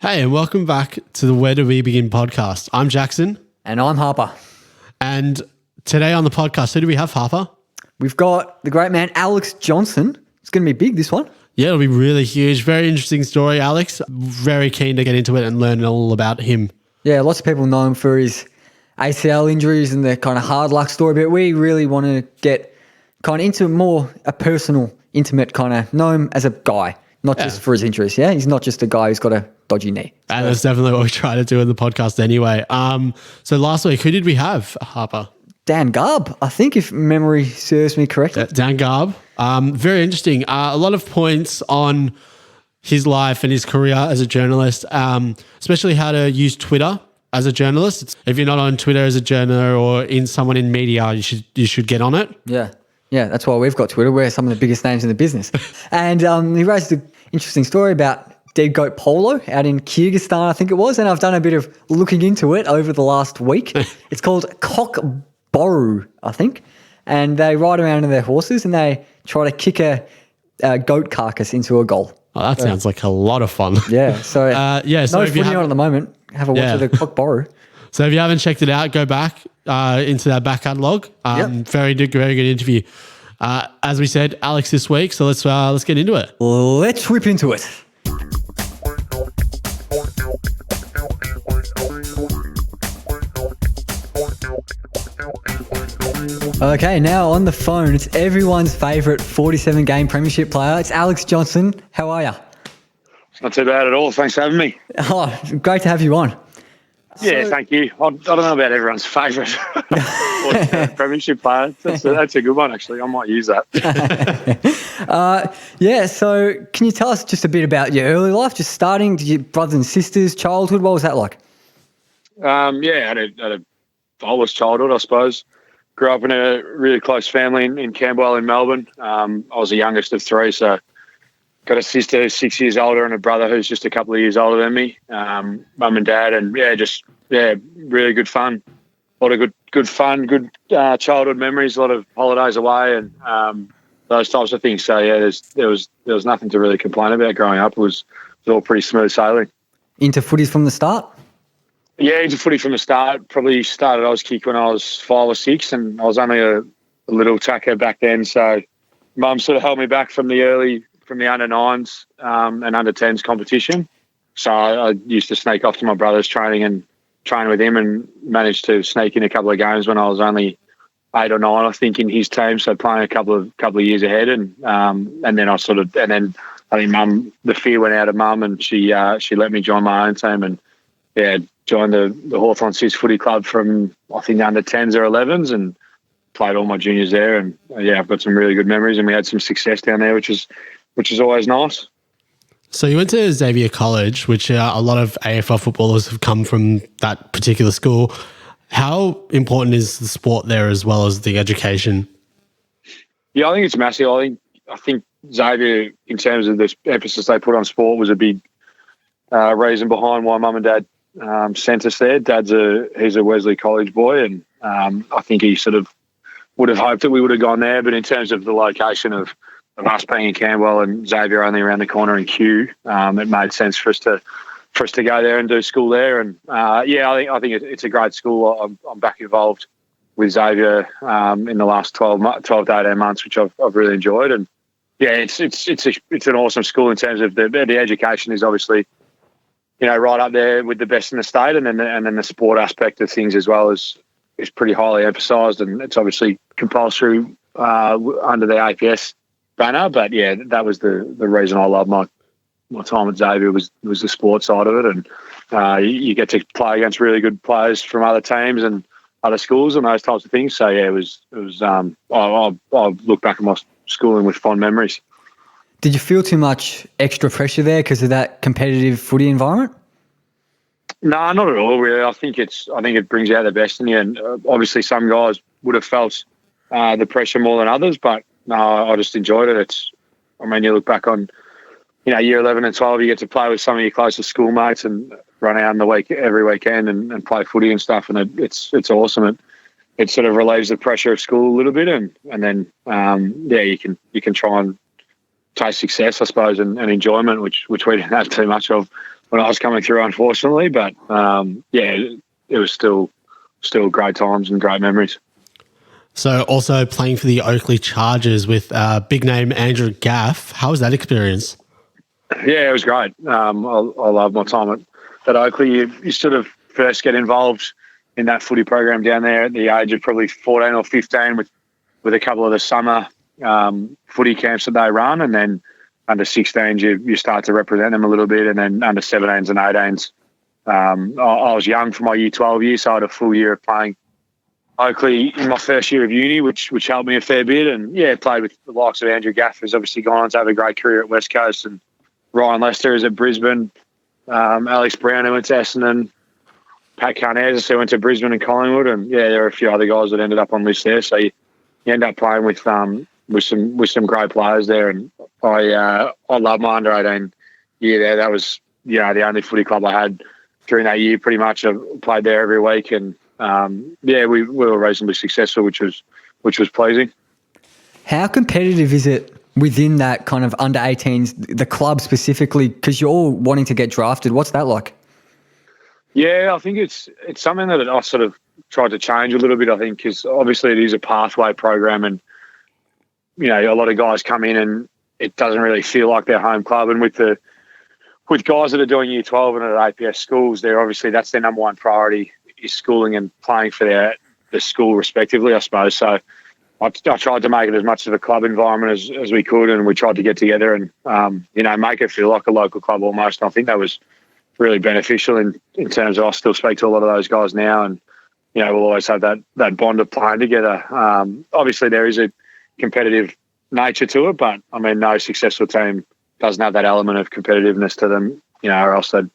Hey, and welcome back to the Where Do We Begin podcast. I'm Jackson. And I'm Harper. And today on the podcast, who do we have, Harper? We've got the great man, Alex Johnson. It's going to be big, this one. Yeah, it'll be really huge. Very interesting story, Alex. Very keen to get into it and learn all about him. Yeah, lots of people know him for his ACL injuries and the kind of hard luck story, but we really want to get kind of into more a personal, intimate kind of know him as a guy, not just for his injuries. Yeah, he's not just a guy who's got a dodgy knee. And that's definitely what we try to do in the podcast anyway. So last week, who did we have, Harper? Dan Garb, I think, if memory serves me correctly. Dan Garb. Very interesting. A lot of points on his life and his career as a journalist, especially how to use Twitter as a journalist. If you're not on Twitter as a journo or in someone in media, you should get on it. Yeah, that's why we've got Twitter. We're some of the biggest names in the business. And he raised an interesting story about dead goat polo out in Kyrgyzstan, I think it was, and I've done a bit of looking into it over the last week. It's called cock boru, I think, and they ride around on their horses and they try to kick a goat carcass into a goal. Oh, that sounds like a lot of fun. Yeah, so so no footy on at the moment. Have a watch of the cock boru. So if you haven't checked it out, go back into that back catalogue. Very good interview. As we said, Alex this week, so let's get into it. Let's whip into it. Okay, now on the phone, it's everyone's favourite 47-game Premiership player. It's Alex Johnson. How are you? Not too bad at all. Thanks for having me. Oh, great to have you on. Yeah, thank you. I don't know about everyone's favourite Premiership player. That's a good one, actually. I might use that. So can you tell us just a bit about your early life? Just starting, did you brothers and sisters, childhood? What was that like? I had a bolus childhood, I suppose. Grew up in a really close family in Camberwell in Melbourne. I was the youngest of three, so got a sister who's 6 years older and a brother who's just a couple of years older than me. Mum and dad, and really good fun. A lot of good fun, good childhood memories. A lot of holidays away and those types of things. So there was nothing to really complain about growing up. It was all pretty smooth sailing. Into footies from the start? Yeah, into footy from the start. Probably started Oz kick when I was 5 or 6, and I was only a little tacker back then. So Mum sort of held me back from the under 9s and under 10s competition. So I used to sneak off to my brother's training and train with him, and managed to sneak in a couple of games when I was only 8 or 9, I think, in his team. So playing a couple of years ahead, and then I think Mum, the fear went out of Mum, and she let me join my own team, and joined the Hawthorn Sis Footy Club from, I think, under 10s or 11s, and played all my juniors there. And I've got some really good memories, and we had some success down there, which is always nice. So you went to Xavier College, which a lot of AFL footballers have come from that particular school. How important is the sport there as well as the education? Yeah, I think it's massive. I think Xavier, in terms of the emphasis they put on sport, was a big reason behind why Mum and Dad sent us there. He's a Wesley College boy, and I think he sort of would have hoped that we would have gone there. But in terms of the location of us being in Camberwell and Xavier only around the corner in Kew, it made sense for us to go there and do school there. And I think it's a great school. I'm back involved with Xavier in the last 12 to 18 months, which I've really enjoyed. And it's an awesome school in terms of the education is obviously, right up there with the best in the state, and then the sport aspect of things as well is pretty highly emphasised, and it's obviously compulsory under the APS banner. But that was the reason I loved my time at Xavier was the sport side of it, and you get to play against really good players from other teams and other schools and those types of things. So it was. I look back at my schooling with fond memories. Did you feel too much extra pressure there because of that competitive footy environment? No, not at all, really. I think it brings out the best in you, and obviously some guys would have felt the pressure more than others, but no, I just enjoyed it. You look back on, year 11 and 12, you get to play with some of your closest schoolmates and run out in the week every weekend and play footy and stuff, and it's awesome. It sort of relieves the pressure of school a little bit, and then you can try and taste success, I suppose, and enjoyment, which we didn't have too much of when I was coming through, unfortunately. But it was still great times and great memories. So also playing for the Oakley Chargers with big name Andrew Gaff. How was that experience? Yeah, it was great. I love my time at Oakley. You sort of first get involved in that footy program down there at the age of probably 14 or 15 with a couple of the summer footy camps that they run, and then under 16s you start to represent them a little bit, and then under 17s and 18s. I was young for my year 12 year, so I had a full year of playing Oakley in my first year of uni, which helped me a fair bit. And played with the likes of Andrew Gaff, who's obviously gone on to have a great career at West Coast, and Ryan Lester is at Brisbane, Alex Brown who went to Essendon, Pat Carnazes who went to Brisbane and Collingwood, and there are a few other guys that ended up on lists there. So you end up playing with some great players there, and I love my under 18 year there. That was the only footy club I had during that year. Pretty much I played there every week, and we were reasonably successful, which was pleasing. How competitive is it within that kind of under 18s, the club specifically, because you're all wanting to get drafted? What's that like? Yeah, I think it's something that I sort of tried to change a little bit, I think, because obviously it is a pathway program, and a lot of guys come in and it doesn't really feel like their home club. And with guys that are doing year 12 and at APS schools, that's their number one priority, is schooling and playing for the school respectively, I suppose. So I tried to make it as much of a club environment as we could, and we tried to get together and make it feel like a local club almost. And I think that was really beneficial in terms of, I still speak to a lot of those guys now, and we'll always have that bond of playing together. Obviously there is a competitive nature to it, but I mean, no successful team doesn't have that element of competitiveness to them, or else they'd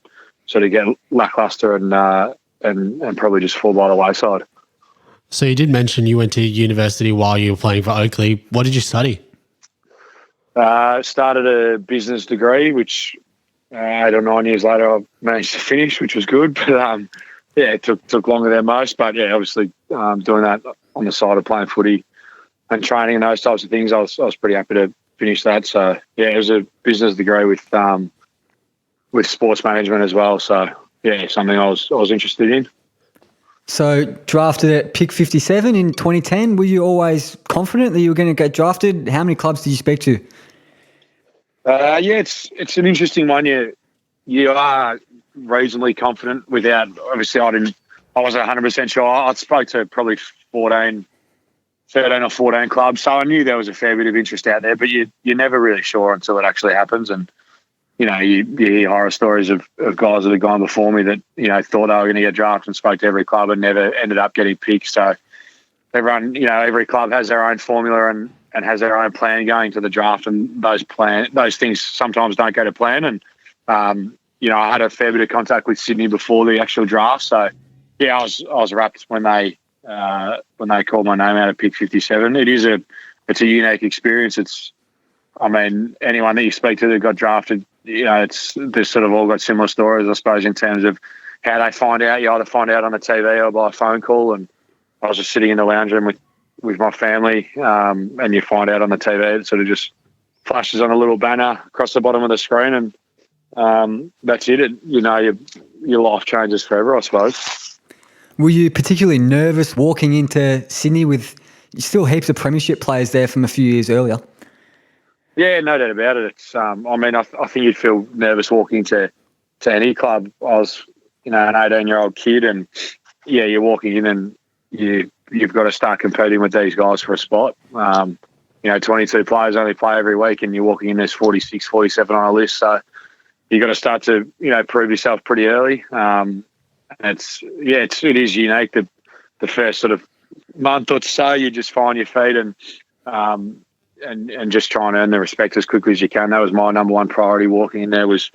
sort of get lackluster and probably just fall by the wayside. So you did mention you went to university while you were playing for Oakley. What did you study? Started a business degree, which 8 or 9 years later I managed to finish, which was good. But it took longer than most. But obviously doing that on the side of playing footy and training and those types of things, I was pretty happy to finish that. So it was a business degree with sports management as well. So something I was interested in. So drafted at pick 57 in 2010. Were you always confident that you were going to get drafted? How many clubs did you speak to? It's an interesting one. You are reasonably confident without, obviously I wasn't 100% sure. I spoke to probably 13 or 14 clubs, so I knew there was a fair bit of interest out there, but you're never really sure until it actually happens. And you hear horror stories of guys that have gone before me that thought they were going to get drafted and spoke to every club and never ended up getting picked. So everyone, every club has their own formula and has their own plan going to the draft, and those things sometimes don't go to plan. And I had a fair bit of contact with Sydney before the actual draft, so I was rapt when they called my name out at pick 57. It's a unique experience. Anyone that you speak to that got drafted, they've sort of all got similar stories, I suppose, in terms of how they find out. You either find out on the TV or by a phone call. And I was just sitting in the lounge room with my family, and you find out on the TV. It sort of just flashes on a little banner across the bottom of the screen, and that's it. Your life changes forever, I suppose. Were you particularly nervous walking into Sydney with still heaps of premiership players there from a few years earlier? Yeah, no doubt about it. It's I think you'd feel nervous walking to any club. I was, an 18-year-old kid, and you're walking in and you've got to start competing with these guys for a spot. 22 players only play every week, and you're walking in, there's 46, 47 on a list. So you've got to start to, prove yourself pretty early. It is unique. The first sort of month or so, you just find your feet and just try and earn the respect as quickly as you can. That was my number one priority walking in there, was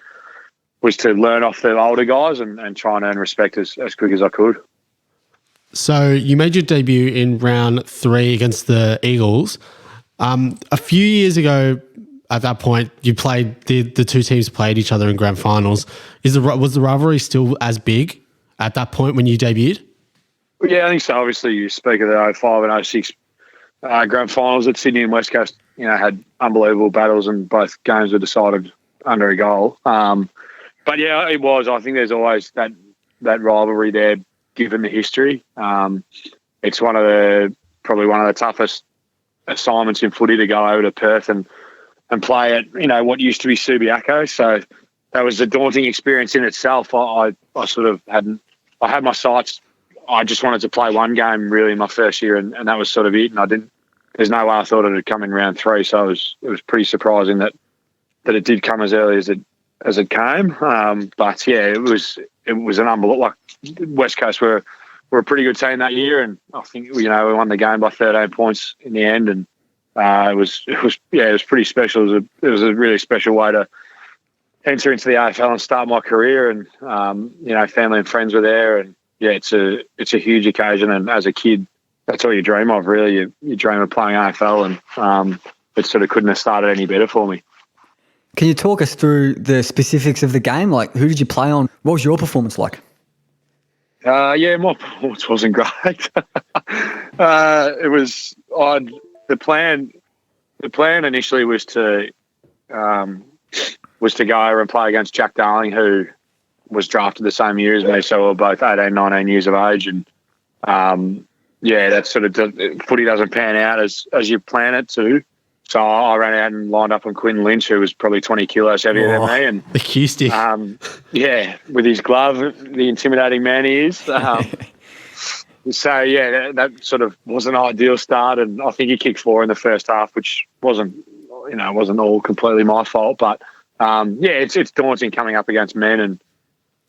to learn off the older guys and try and earn respect as quick as I could. So you made your debut in round 3 against the Eagles. A few years ago, at that point, you played the two teams played each other in grand finals. Was the rivalry still as big at that point when you debuted? Yeah, I think so. Obviously, you speak of the 05 and 06 grand finals at Sydney and West Coast. Had unbelievable battles, and both games were decided under a goal. But yeah, it was. I think there's always that rivalry there, given the history. It's probably one of the toughest assignments in footy to go over to Perth and play at what used to be Subiaco. So that was a daunting experience in itself. I sort of had my sights. I just wanted to play one game really in my first year, and that was sort of it. And there's no way I thought it would come in round 3. So it was pretty surprising that it did come as early as it came. But yeah, it was an unbelievable. Like West Coast were a pretty good team that year, and I think we won the game by 13 points in the end, and it was pretty special. It was a really special way to enter into the AFL and start my career, and family and friends were there, and yeah, it's a huge occasion, and as a kid, that's all you dream of, really. You dream of playing AFL, and it sort of couldn't have started any better for me. Can you talk us through the specifics of the game? Like, who did you play on? What was your performance like? Yeah, my performance wasn't great. The plan initially was to go over and play against Jack Darling, who was drafted the same year as me, so we were both 18, 19 years of age, and that sort of footy doesn't pan out as you plan it to. So I ran out and lined up on Quinn Lynch, who was probably 20 kilos heavier than me. And the cue stick. With his glove, the intimidating man he is. So, that sort of was an ideal start. And I think he kicked 4 in the first half, which wasn't all completely my fault. But, it's daunting coming up against men.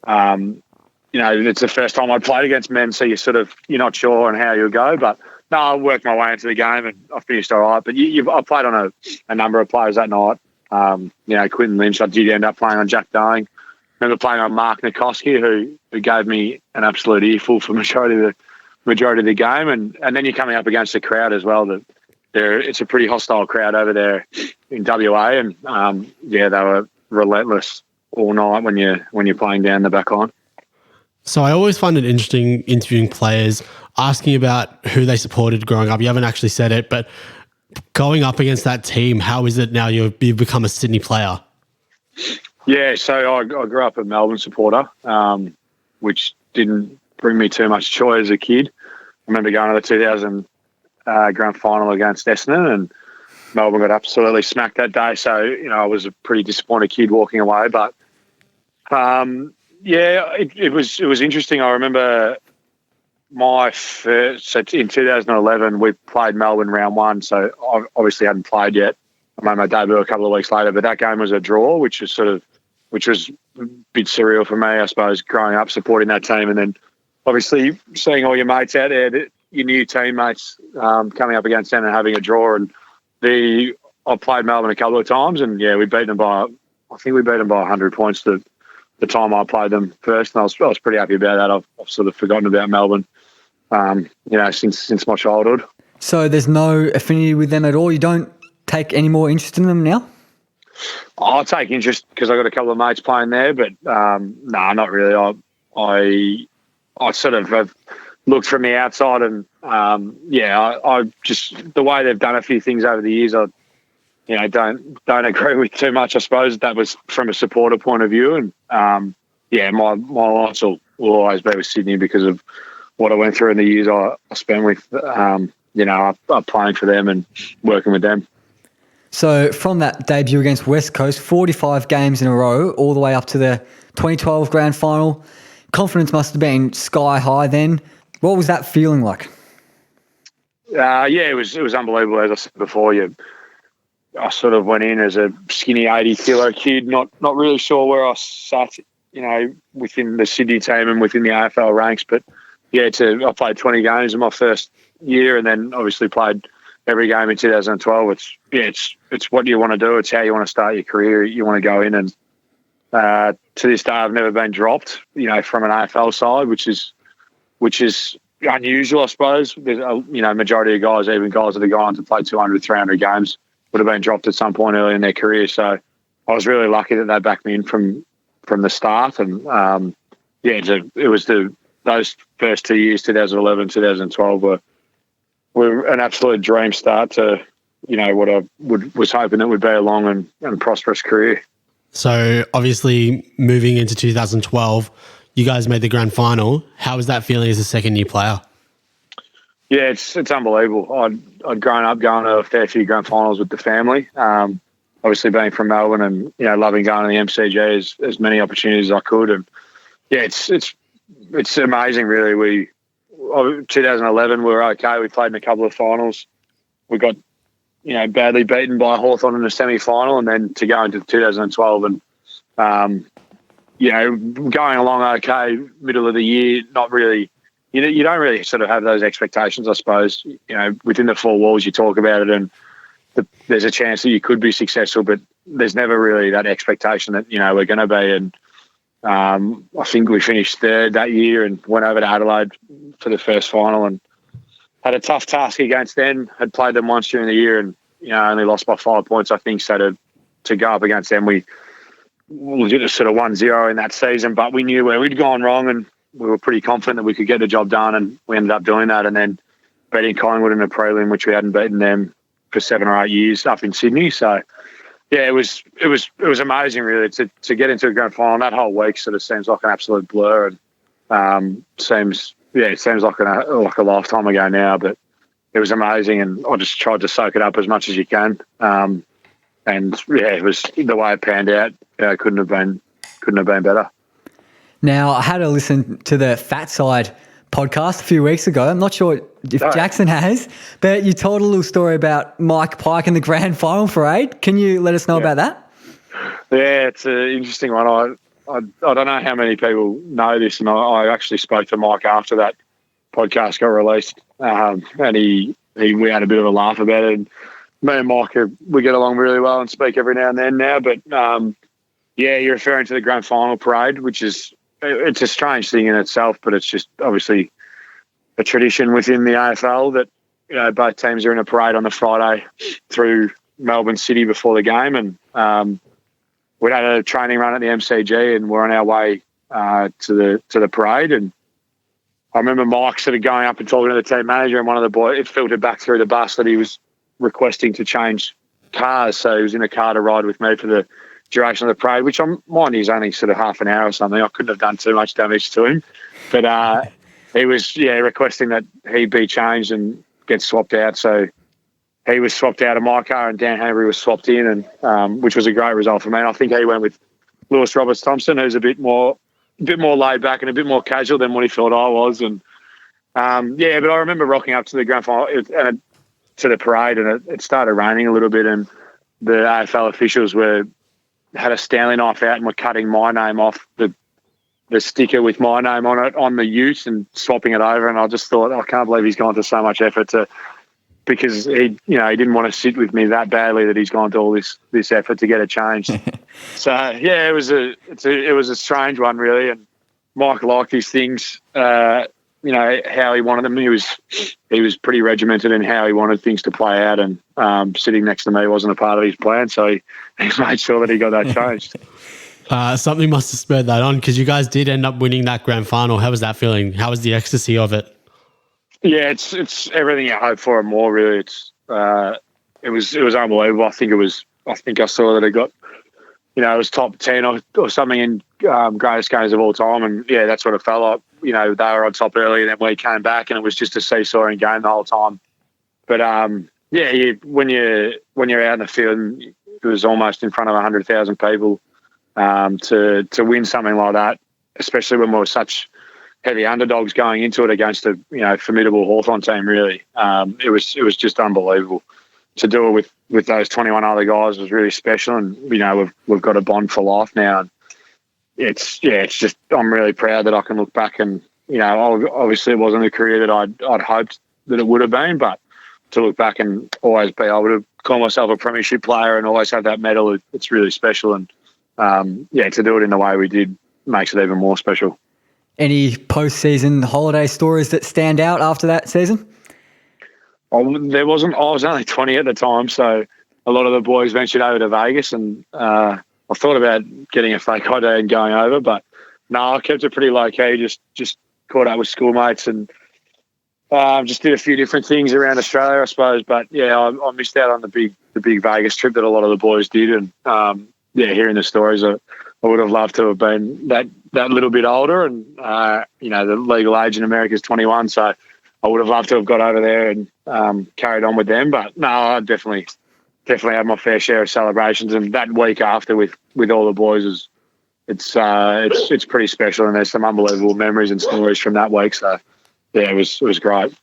And, it's the first time I'd played against men, so you're not sure on how you'll go. But, no, I worked my way into the game and I finished all right. But I played on a number of players that night. Quinton Lynch, I did end up playing on Jack Darling. Remember playing on Mark Nikoski, who gave me an absolute earful for majority of the game. And then you're coming up against the crowd as well. It's a pretty hostile crowd over there in WA. And, they were relentless all night when you're playing down the back line. So I always find it interesting interviewing players, asking about who they supported growing up. You haven't actually said it, but going up against that team, how is it now you've become a Sydney player? Yeah, so I grew up a Melbourne supporter, which didn't bring me too much joy as a kid. I remember going to the 2000 grand final against Essendon, and Melbourne got absolutely smacked that day. So, I was a pretty disappointed kid walking away. But, it was interesting. I remember in 2011, we played Melbourne round 1, so I obviously hadn't played yet. I made my debut a couple of weeks later, but that game was a draw, which was a bit surreal for me, I suppose, growing up supporting that team, and then obviously seeing all your mates out there, your new teammates coming up against them and having a draw. And I played Melbourne a couple of times, and we beat them by 100 points the time I played them first, and I was pretty happy about that. I've sort of forgotten about Melbourne, since my childhood. So there's no affinity with them at all? You don't take any more interest in them now? I take interest because I got a couple of mates playing there, but not really. I sort of have looked from the outside, and I just the way they've done a few things over the years, I don't agree with too much. I suppose that was from a supporter point of view, and my lights will always be with Sydney because of what I went through in the years I spent with playing for them and working with them. So from that debut against West Coast, 45 games in a row, all the way up to the 2012 grand final, confidence must have been sky high then. What was that feeling like? It was unbelievable. As I said before, I sort of went in as a skinny 80-kilo kid, not really sure where I sat, within the Sydney team and within the AFL ranks. But I played 20 games in my first year, and then obviously played every game in 2012. It's what you want to do. It's how you want to start your career. You want to go in, and to this day, I've never been dropped, from an AFL side, which is unusual, I suppose. There's majority of guys, even guys that have gone on to play 200, 300 games, would have been dropped at some point early in their career. So I was really lucky that they backed me in from the start. And it was those first 2 years, 2011, 2012, were an absolute dream start to what I was hoping it would be a long and prosperous career. So obviously moving into 2012, you guys made the grand final. How was that feeling as a second-year player? Yeah, it's unbelievable. I'd grown up going to a fair few grand finals with the family. Obviously being from Melbourne and loving going to the MCG as many opportunities as I could. And yeah, it's amazing really. 2011 we were okay. We played in a couple of finals. We got badly beaten by Hawthorn in the semi-final, and then to go into 2012 and going along okay, middle of the year, not really. You don't really sort of have those expectations, I suppose. Within the four walls, you talk about it, and there's a chance that you could be successful, but there's never really that expectation that we're going to be. And I think we finished third that year and went over to Adelaide for the first final and had a tough task against them. Had played them once during the year and only lost by 5 points, I think. So to go up against them, we did a sort of 1-0 in that season, but we knew where we'd gone wrong and we were pretty confident that we could get the job done, and we ended up doing that. And then beating Collingwood in the prelim, which we hadn't beaten them for 7 or 8 years up in Sydney. So yeah, it was amazing really to get into a grand final. That whole week sort of seems like an absolute blur, and it seems like a lifetime ago now. But it was amazing, and I just tried to soak it up as much as you can. And yeah, it was the way it panned out. Couldn't have been better. Now, I had to listen to the Fat Side podcast a few weeks ago. I'm not sure if Jackson has, but you told a little story about Mike Pike in the grand final for AID. Can you let us know about that? Yeah, it's an interesting one. I don't know how many people know this, and I actually spoke to Mike after that podcast got released, and we had a bit of a laugh about it. And me and Mike, we get along really well and speak every now and then now. But yeah, you're referring to the grand final parade, which is it's a strange thing in itself, but it's just obviously a tradition within the AFL that both teams are in a parade on the Friday through Melbourne City before the game, and we had a training run at the MCG, and we're on our way to the parade. And I remember Mike sort of going up and talking to the team manager, and one of the boys, it filtered back through the bus that he was requesting to change cars, so he was in a car to ride with me for the duration of the parade, which mind is only sort of half an hour or something. I couldn't have done too much damage to him, but he was requesting that he be changed and get swapped out. So he was swapped out of my car, and Dan Hanbury was swapped in, and which was a great result for me. And I think he went with Lewis Roberts Thompson, who's a bit more laid back and a bit more casual than what he thought I was. And but I remember rocking up to the grand final and to the parade, and it started raining a little bit, and the AFL officials had a Stanley knife out and were cutting my name off the sticker with my name on it on the ute and swapping it over. And I just thought, I can't believe he's gone to so much effort because he didn't want to sit with me that badly that he's gone to all this effort to get it changed. So yeah, it was a strange one really. And Mike liked his things, how he wanted them. He was pretty regimented in how he wanted things to play out, and sitting next to me wasn't a part of his plan, so he made sure that he got that changed. Something must have spurred that on, because you guys did end up winning that grand final. How was that feeling? How was the ecstasy of it? Yeah, it's everything you hope for and more. Really, it was unbelievable. I think I saw that it got, it was top 10 or something in greatest games of all time, and yeah, that's what it felt like. They were on top early, and then we came back, and it was just a seesawing game the whole time. But when you're out in the field, it was almost in front of 100,000 people. To win something like that, especially when we were such heavy underdogs going into it against a formidable Hawthorn team, really, it was just unbelievable. To do it with those 21 other guys was really special, and we've got a bond for life now. And it's just, I'm really proud that I can look back and obviously it wasn't the career that I'd hoped that it would have been, but to look back and always be able to call myself a premiership player and always have that medal, it's really special. And to do it in the way we did makes it even more special. Any post-season holiday stories that stand out after that season? There wasn't. I was only 20 at the time, so a lot of the boys ventured over to Vegas, and I thought about getting a fake ID and going over, but no, I kept it pretty low key. Just caught up with schoolmates and just did a few different things around Australia, I suppose. But yeah, I missed out on the big Vegas trip that a lot of the boys did, and hearing the stories, I would have loved to have been that little bit older. And the legal age in America is 21, so I would have loved to have got over there and carried on with them. But no, I definitely had my fair share of celebrations. And that week after with all the boys it's pretty special, and there's some unbelievable memories and stories from that week. So yeah, it was great.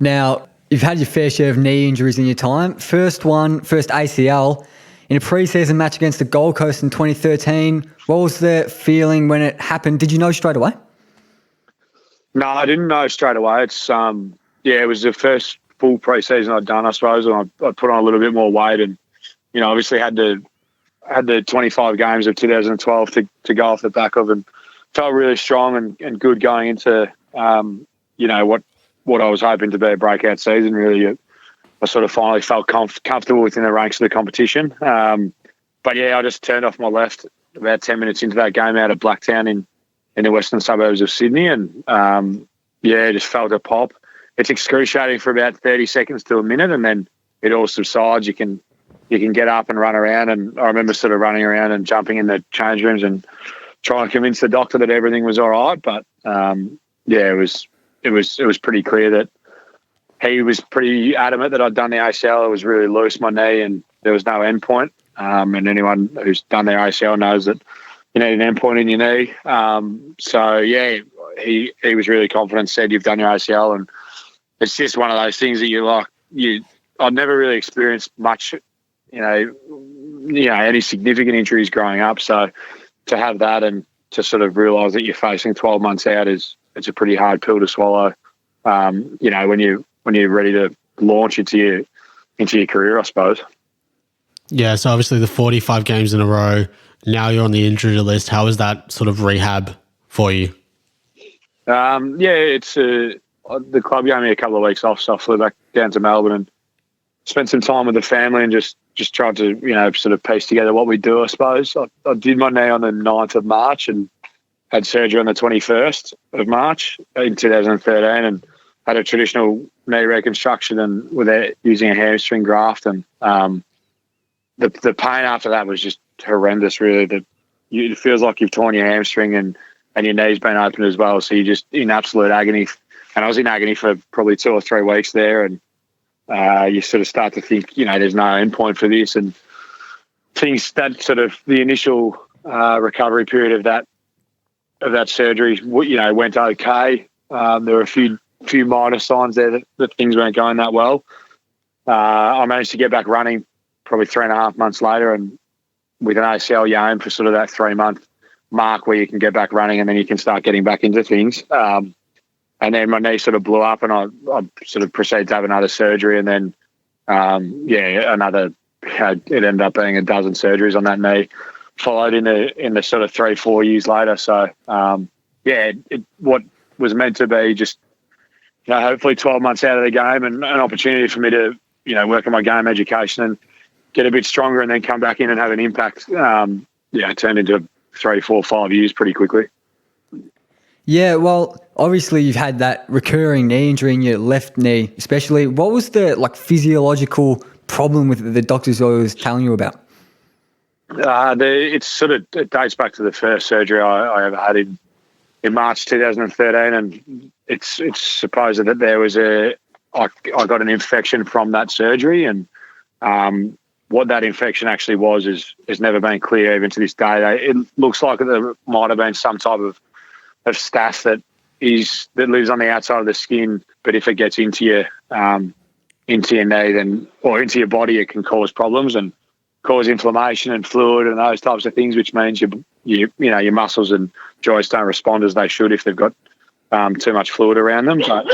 Now, you've had your fair share of knee injuries in your time. First ACL in a pre-season match against the Gold Coast in 2013. What was the feeling when it happened? Did you know straight away? No, I didn't know straight away. It's it was the first full pre-season I'd done, I suppose, and I put on a little bit more weight, and obviously had the 25 games of 2012 to go off the back of, and felt really strong and good going into what I was hoping to be a breakout season. Really, I sort of finally felt comfortable within the ranks of the competition. But yeah, I just turned off my left about 10 minutes into that game out of Blacktown in the western suburbs of Sydney, and just felt a pop. It's excruciating for about 30 seconds to a minute, and then it all subsides. You can get up and run around, and I remember sort of running around and jumping in the change rooms and trying to convince the doctor that everything was all right. But it was pretty clear that he was pretty adamant that I'd done the ACL. It was really loose, my knee, and there was no end point. And anyone who's done their ACL knows that you need an end point in your knee. He was really confident, said you've done your ACL, and it's just one of those things that I've never really experienced much, any significant injuries growing up. So to have that and to sort of realise that you're facing 12 months out it's a pretty hard pill to swallow. When you're ready to launch into your career, I suppose. Yeah, so obviously the 45 games in a row, now you're on the injury list. How is that sort of rehab for you? It's the club gave me a couple of weeks off, so I flew back down to Melbourne and spent some time with the family and just tried to, sort of piece together what we do, I suppose. I did my knee on the 9th of March and had surgery on the 21st of March in 2013 and had a traditional knee reconstruction and without using a hamstring graft. And the pain after that was just horrendous, really. It feels like you've torn your hamstring and your knee's been opened as well. So you're just in absolute agony. And I was in agony for probably 2 or 3 weeks there. And you sort of start to think, there's no end point for this. And things that sort of the initial recovery period of that surgery, went okay. There were a few minor signs there that things weren't going that well. I managed to get back running probably 3.5 months later, and with an ACL, you aim for sort of that 3-month mark where you can get back running and then you can start getting back into things. And then my knee sort of blew up and I sort of proceeded to have another surgery, and then, it ended up being a dozen surgeries on that knee, followed in the sort of 3-4 years later. So, what was meant to be just, hopefully 12 months out of the game and an opportunity for me to, work on my game education and get a bit stronger and then come back in and have an impact, it turned into 3, 4, 5 years pretty quickly. Yeah, well, obviously you've had that recurring knee injury in your left knee especially. What was the physiological problem with it the doctors always telling you about? It dates back to the first surgery I ever had in March 2013, and it's supposed that there was I got an infection from that surgery, and what that infection actually was has never been clear even to this day. It looks like there might have been some type of staph that lives on the outside of the skin, but if it gets into your knee then or into your body, it can cause problems and cause inflammation and fluid and those types of things, which means your muscles and joints don't respond as they should if they've got too much fluid around them. But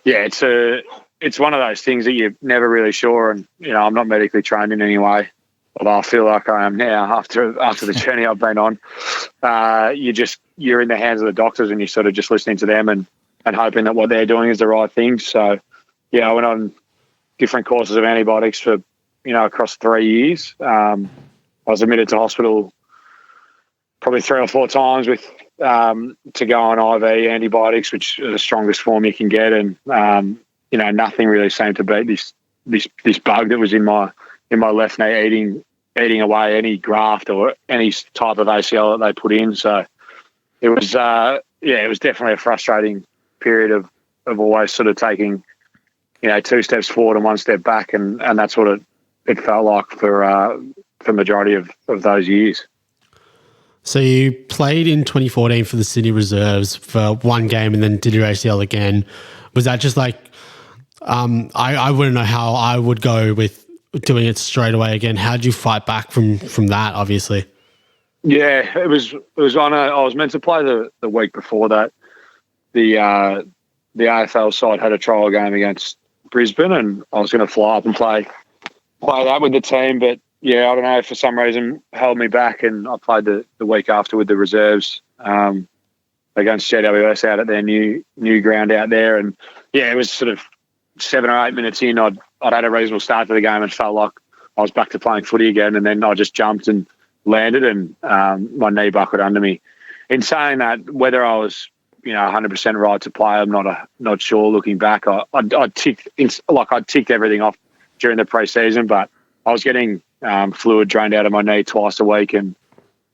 yeah, it's one of those things that you're never really sure. And I'm not medically trained in any way, although I feel like I am now after the journey I've been on. You're in the hands of the doctors and you're sort of just listening to them and hoping that what they're doing is the right thing. So I went on different courses of antibiotics for across 3 years. I was admitted to hospital probably 3 or 4 times with to go on IV antibiotics, which are the strongest form you can get, and nothing really seemed to beat this bug that was in my left knee eating away any graft or any type of ACL that they put in. So it was, it was definitely a frustrating period of always sort of taking, 2 steps forward and 1 step back, and that's what it felt like for majority of those years. So you played in 2014 for the Sydney Reserves for 1 game and then did your ACL again. Was that just like, I wouldn't know how I would go with doing it straight away again. How did you fight back from that, obviously? Yeah, it was on I was meant to play the week before that. The AFL side had a trial game against Brisbane, and I was going to fly up and play that with the team, but yeah, I don't know, for some reason held me back, and I played the week after with the reserves against GWS out at their new ground out there. And yeah, it was sort of 7 or 8 minutes in, I'd had a reasonable start to the game and felt like I was back to playing footy again, and then I just jumped and landed, and my knee buckled under me. In saying that, whether I was 100% right to play, I'm not sure. Looking back, I ticked everything off during the pre-season, but I was getting fluid drained out of my knee twice a week, and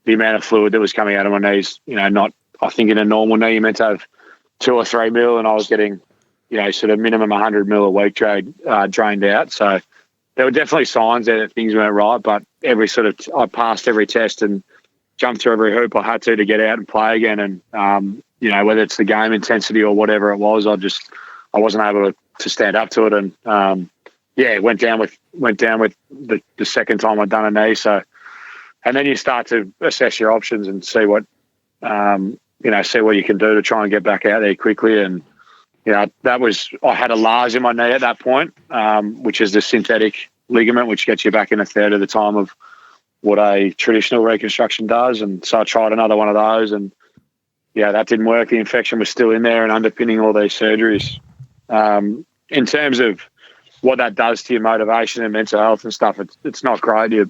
the amount of fluid that was coming out of my knees, not, I think in a normal knee you're meant to have 2 or 3 mil, and I was getting, sort of minimum 100 mil a week drained out. So there were definitely signs there that things weren't right, but I passed every test and jumped through every hoop I had to get out and play again. And, whether it's the game intensity or whatever it was, I wasn't able to stand up to it. And, went down with the second time I'd done a knee. So, and then you start to assess your options and see what you can do to try and get back out there quickly. And, I had a large in my knee at that point, which is the synthetic ligament, which gets you back in a third of the time of what a traditional reconstruction does. And so I tried another one of those, and that didn't work. The infection was still in there and underpinning all these surgeries. In terms of what that does to your motivation and mental health and stuff, it's not great. You're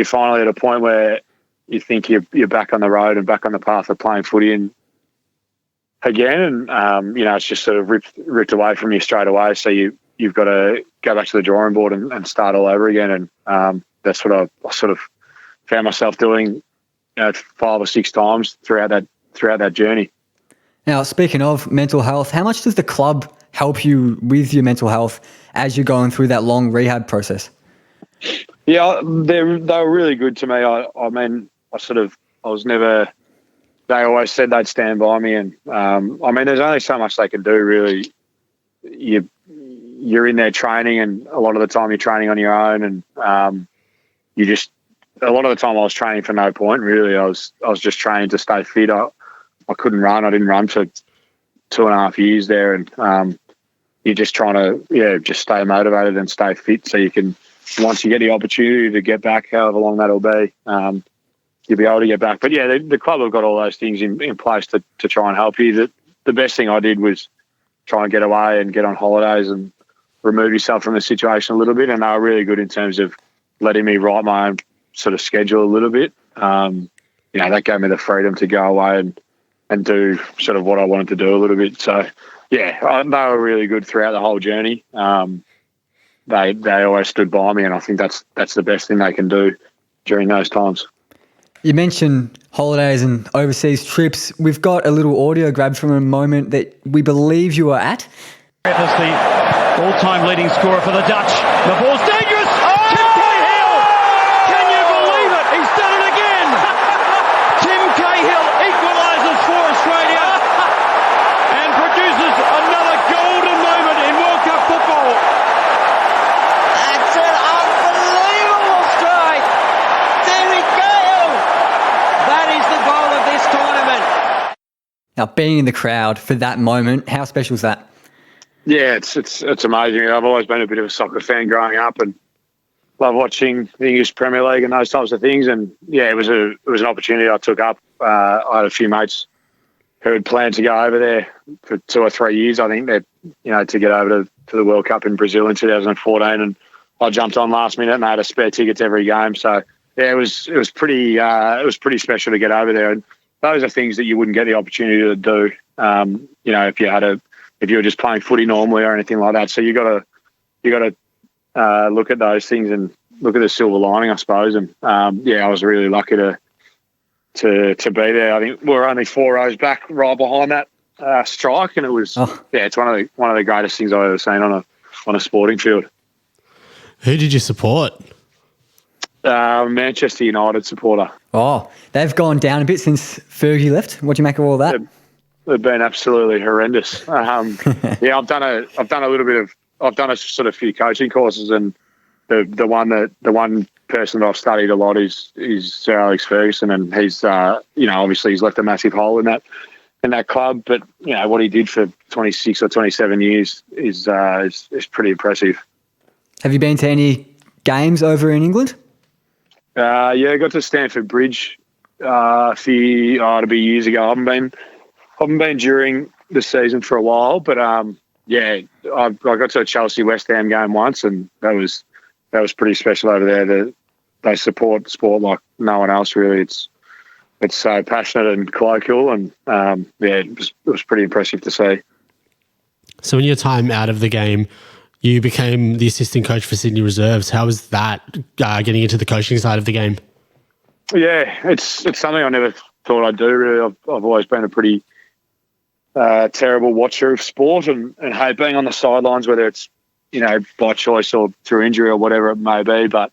finally at a point where you think you're back on the road and back on the path of playing footy and again, and it's just sort of ripped away from you straight away. So you've got to go back to the drawing board and start all over again. And that's what I sort of found myself doing 5 or 6 times throughout that journey. Now, speaking of mental health, how much does the club help you with your mental health as you're going through that long rehab process? Yeah, they were really good to me. I mean, I was never. They always said they'd stand by me, and there's only so much they can do, really. You're in there training, and a lot of the time you're training on your own, and a lot of the time I was training for no point, really. I was just training to stay fit. I couldn't run. I didn't run for 2.5 years there, and you're just trying to just stay motivated and stay fit, so you can, once you get the opportunity to get back, however long that'll be, you'll be able to get back. But yeah, the club have got all those things in place to try and help you. The best thing I did was try and get away and get on holidays and remove yourself from the situation a little bit, and they were really good in terms of letting me write my own sort of schedule a little bit. That gave me the freedom to go away and do sort of what I wanted to do a little bit. So yeah, they were really good throughout the whole journey. They always stood by me, and I think that's the best thing they can do during those times. You mentioned holidays and overseas trips. We've got a little audio grabbed from a moment that we believe you were at. As the all-time leading scorer for the Dutch. The ball's dangerous. Tim Cahill! Can you believe it? He's done it again. Tim Cahill equalises for Australia and produces another golden moment in World Cup football. That's an unbelievable strike. Timmy Cahill. That is the goal of this tournament. Now, being in the crowd for that moment, how special is that? Yeah, it's amazing. I've always been a bit of a soccer fan growing up, and love watching the English Premier League and those types of things. And yeah, it was an opportunity I took up. I had a few mates who had planned to go over there for 2 or 3 years. I think that to get over to the World Cup in Brazil in 2014, and I jumped on last minute and I had a spare ticket to every game. So yeah, it was pretty special to get over there. And those are things that you wouldn't get the opportunity to do. If you were just playing footy normally or anything like that. So you got to look at those things and the silver lining, I suppose. And I was really lucky to be there. I think we're only 4 rows back, right behind that strike, and it was it's one of the greatest things I've ever seen on a sporting field. Who did you support? Manchester United supporter. Oh, they've gone down a bit since Fergie left. What do you make of all that? They've been absolutely horrendous. I've done a sort of few coaching courses, and the one person that I've studied a lot is Sir Alex Ferguson, and he's obviously he's left a massive hole in that club, but what he did for 26 or 27 years is pretty impressive. Have you been to any games over in England? I got to Stamford Bridge it'll be years ago. I haven't been during the season for a while, but I got to a Chelsea West Ham game once, and that was pretty special over there. They support sport like no one else really. It's so passionate and colloquial, and it was pretty impressive to see. So in your time out of the game, you became the assistant coach for Sydney Reserves. How was that, getting into the coaching side of the game? Yeah, it's something I never thought I'd do, really. I've always been a pretty terrible watcher of sport and hate being on the sidelines, whether it's, by choice or through injury or whatever it may be. But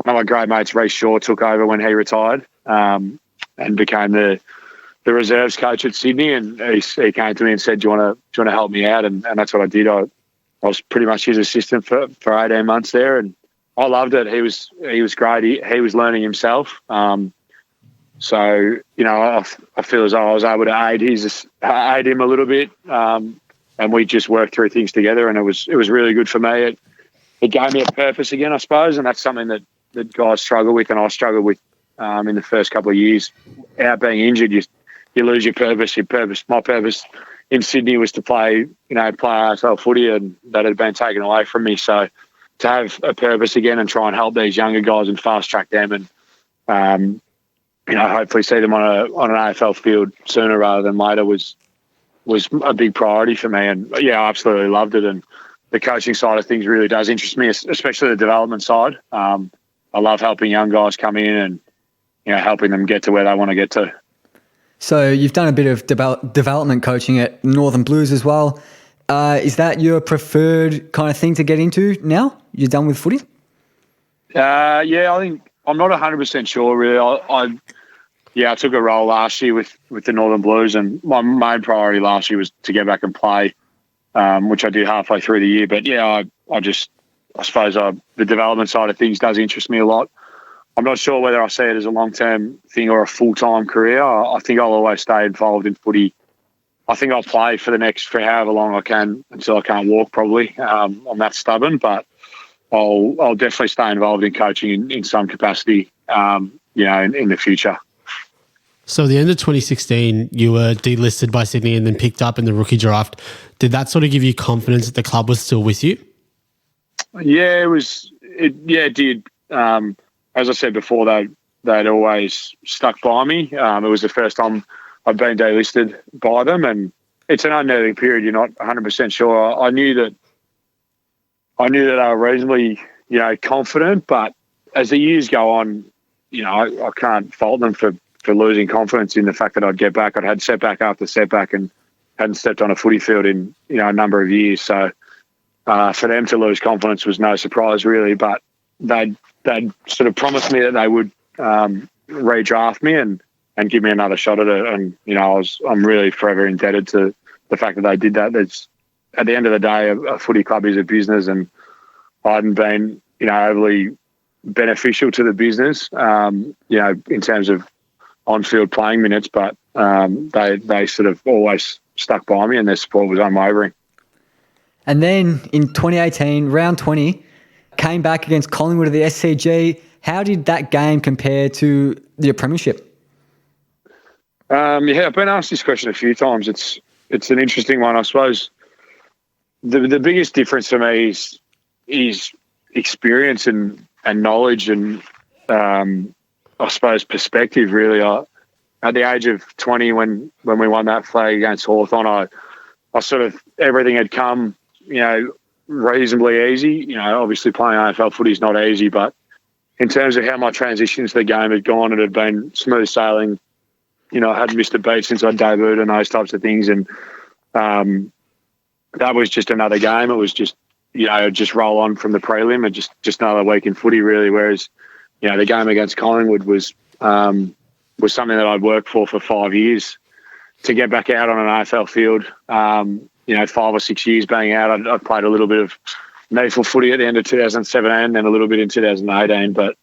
one of my great mates, Reece Shaw, took over when he retired and became the reserves coach at Sydney. And he came to me and said, do you want to help me out? And that's what I did. I was pretty much his assistant for 18 months there, and I loved it. He was great. He was learning himself. So I feel as though I was able to aid him a little bit, and we just worked through things together, and it was really good for me. It gave me a purpose again, I suppose, and that's something that guys struggle with, and I struggled with in the first couple of years. Out being injured, you lose your purpose. My purpose in Sydney was to play AFL footy, and that had been taken away from me. So to have a purpose again and try and help these younger guys and fast track them, and hopefully see them on an AFL field sooner rather than later was a big priority for me. And I absolutely loved it. And the coaching side of things really does interest me, especially the development side. I love helping young guys come in and helping them get to where they want to get to. So you've done a bit of development coaching at Northern Blues as well. Is that your preferred kind of thing to get into now? You're done with footy? I think I'm not 100% sure really. I took a role last year with the Northern Blues, and my main priority last year was to get back and play, which I did halfway through the year. But I suppose the development side of things does interest me a lot. I'm not sure whether I see it as a long-term thing or a full-time career. I think I'll always stay involved in footy. I think I'll play for however long I can until I can't walk, probably. I'm that stubborn, but I'll definitely stay involved in coaching in some capacity, in the future. So at the end of 2016, you were delisted by Sydney and then picked up in the rookie draft. Did that sort of give you confidence that the club was still with you? Yeah, it did. As I said before, they'd always stuck by me. It was the first time I'd been delisted by them, and it's an unknowing period. You're not 100% sure. I knew that they were reasonably, confident, but as the years go on, I can't fault them for losing confidence in the fact that I'd get back. I'd had setback after setback and hadn't stepped on a footy field in, a number of years. So for them to lose confidence was no surprise really, but they'd sort of promised me that they would redraft me and give me another shot at it. And, I'm really forever indebted to the fact that they did that. At the end of the day, a footy club is a business, and I hadn't been, overly beneficial to the business, in terms of on-field playing minutes, but they sort of always stuck by me, and their support was unwavering. And then in 2018, round 20, came back against Collingwood at the SCG. How did that game compare to the Premiership? I've been asked this question a few times. It's an interesting one, I suppose. The biggest difference for me is experience and knowledge and I suppose perspective. Really, at the age of 20, when we won that flag against Hawthorn, I sort of everything had come, reasonably easy. Obviously playing AFL footy is not easy, but in terms of how my transition to the game had gone, it had been smooth sailing. I hadn't missed a beat since I debuted and those types of things. And that was just another game. It was just, just roll on from the prelim and just another week in footy, really. Whereas, the game against Collingwood was something that I'd worked for 5 years. To get back out on an AFL field, 5 or 6 years being out, I played a little bit of NAFL footy at the end of 2017 and a little bit in 2018. But,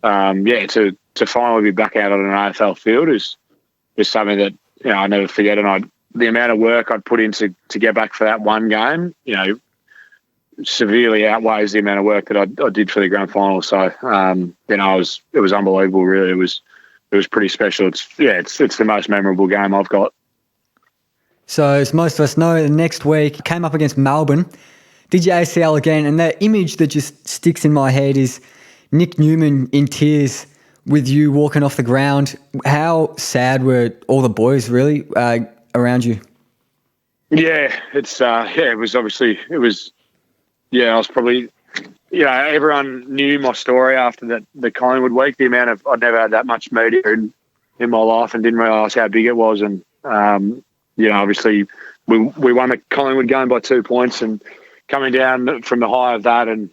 to finally be back out on an AFL field is something that, I never forget. And the amount of work I'd put in to get back for that one game, severely outweighs the amount of work that I did for the grand final. So, it was unbelievable, really. It was pretty special. It's the most memorable game I've got. So, as most of us know, the next week came up against Melbourne, did your ACL again, and the image that just sticks in my head is Nick Newman in tears with you walking off the ground. How sad were all the boys really around you? Yeah, it was obviously, I was probably, everyone knew my story after the Collingwood week, the amount of, I'd never had that much media in my life and didn't realise how big it was. And, obviously we won the Collingwood game by 2 points, and coming down from the high of that and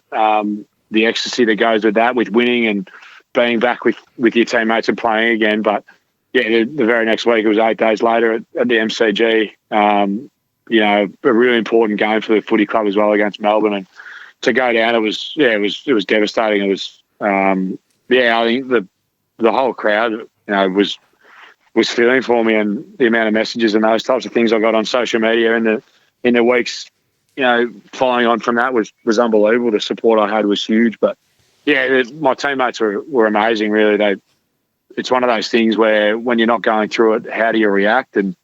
the ecstasy that goes with that, with winning and being back with your teammates and playing again. But, the very next week, it was 8 days later at the MCG, a really important game for the footy club as well against Melbourne. And to go down, it was devastating. It was, I think the whole crowd, was feeling for me, and the amount of messages and those types of things I got on social media in the weeks, following on from that was unbelievable. The support I had was huge. But my teammates were amazing. Really, it's one of those things where when you're not going through it, how do you react? And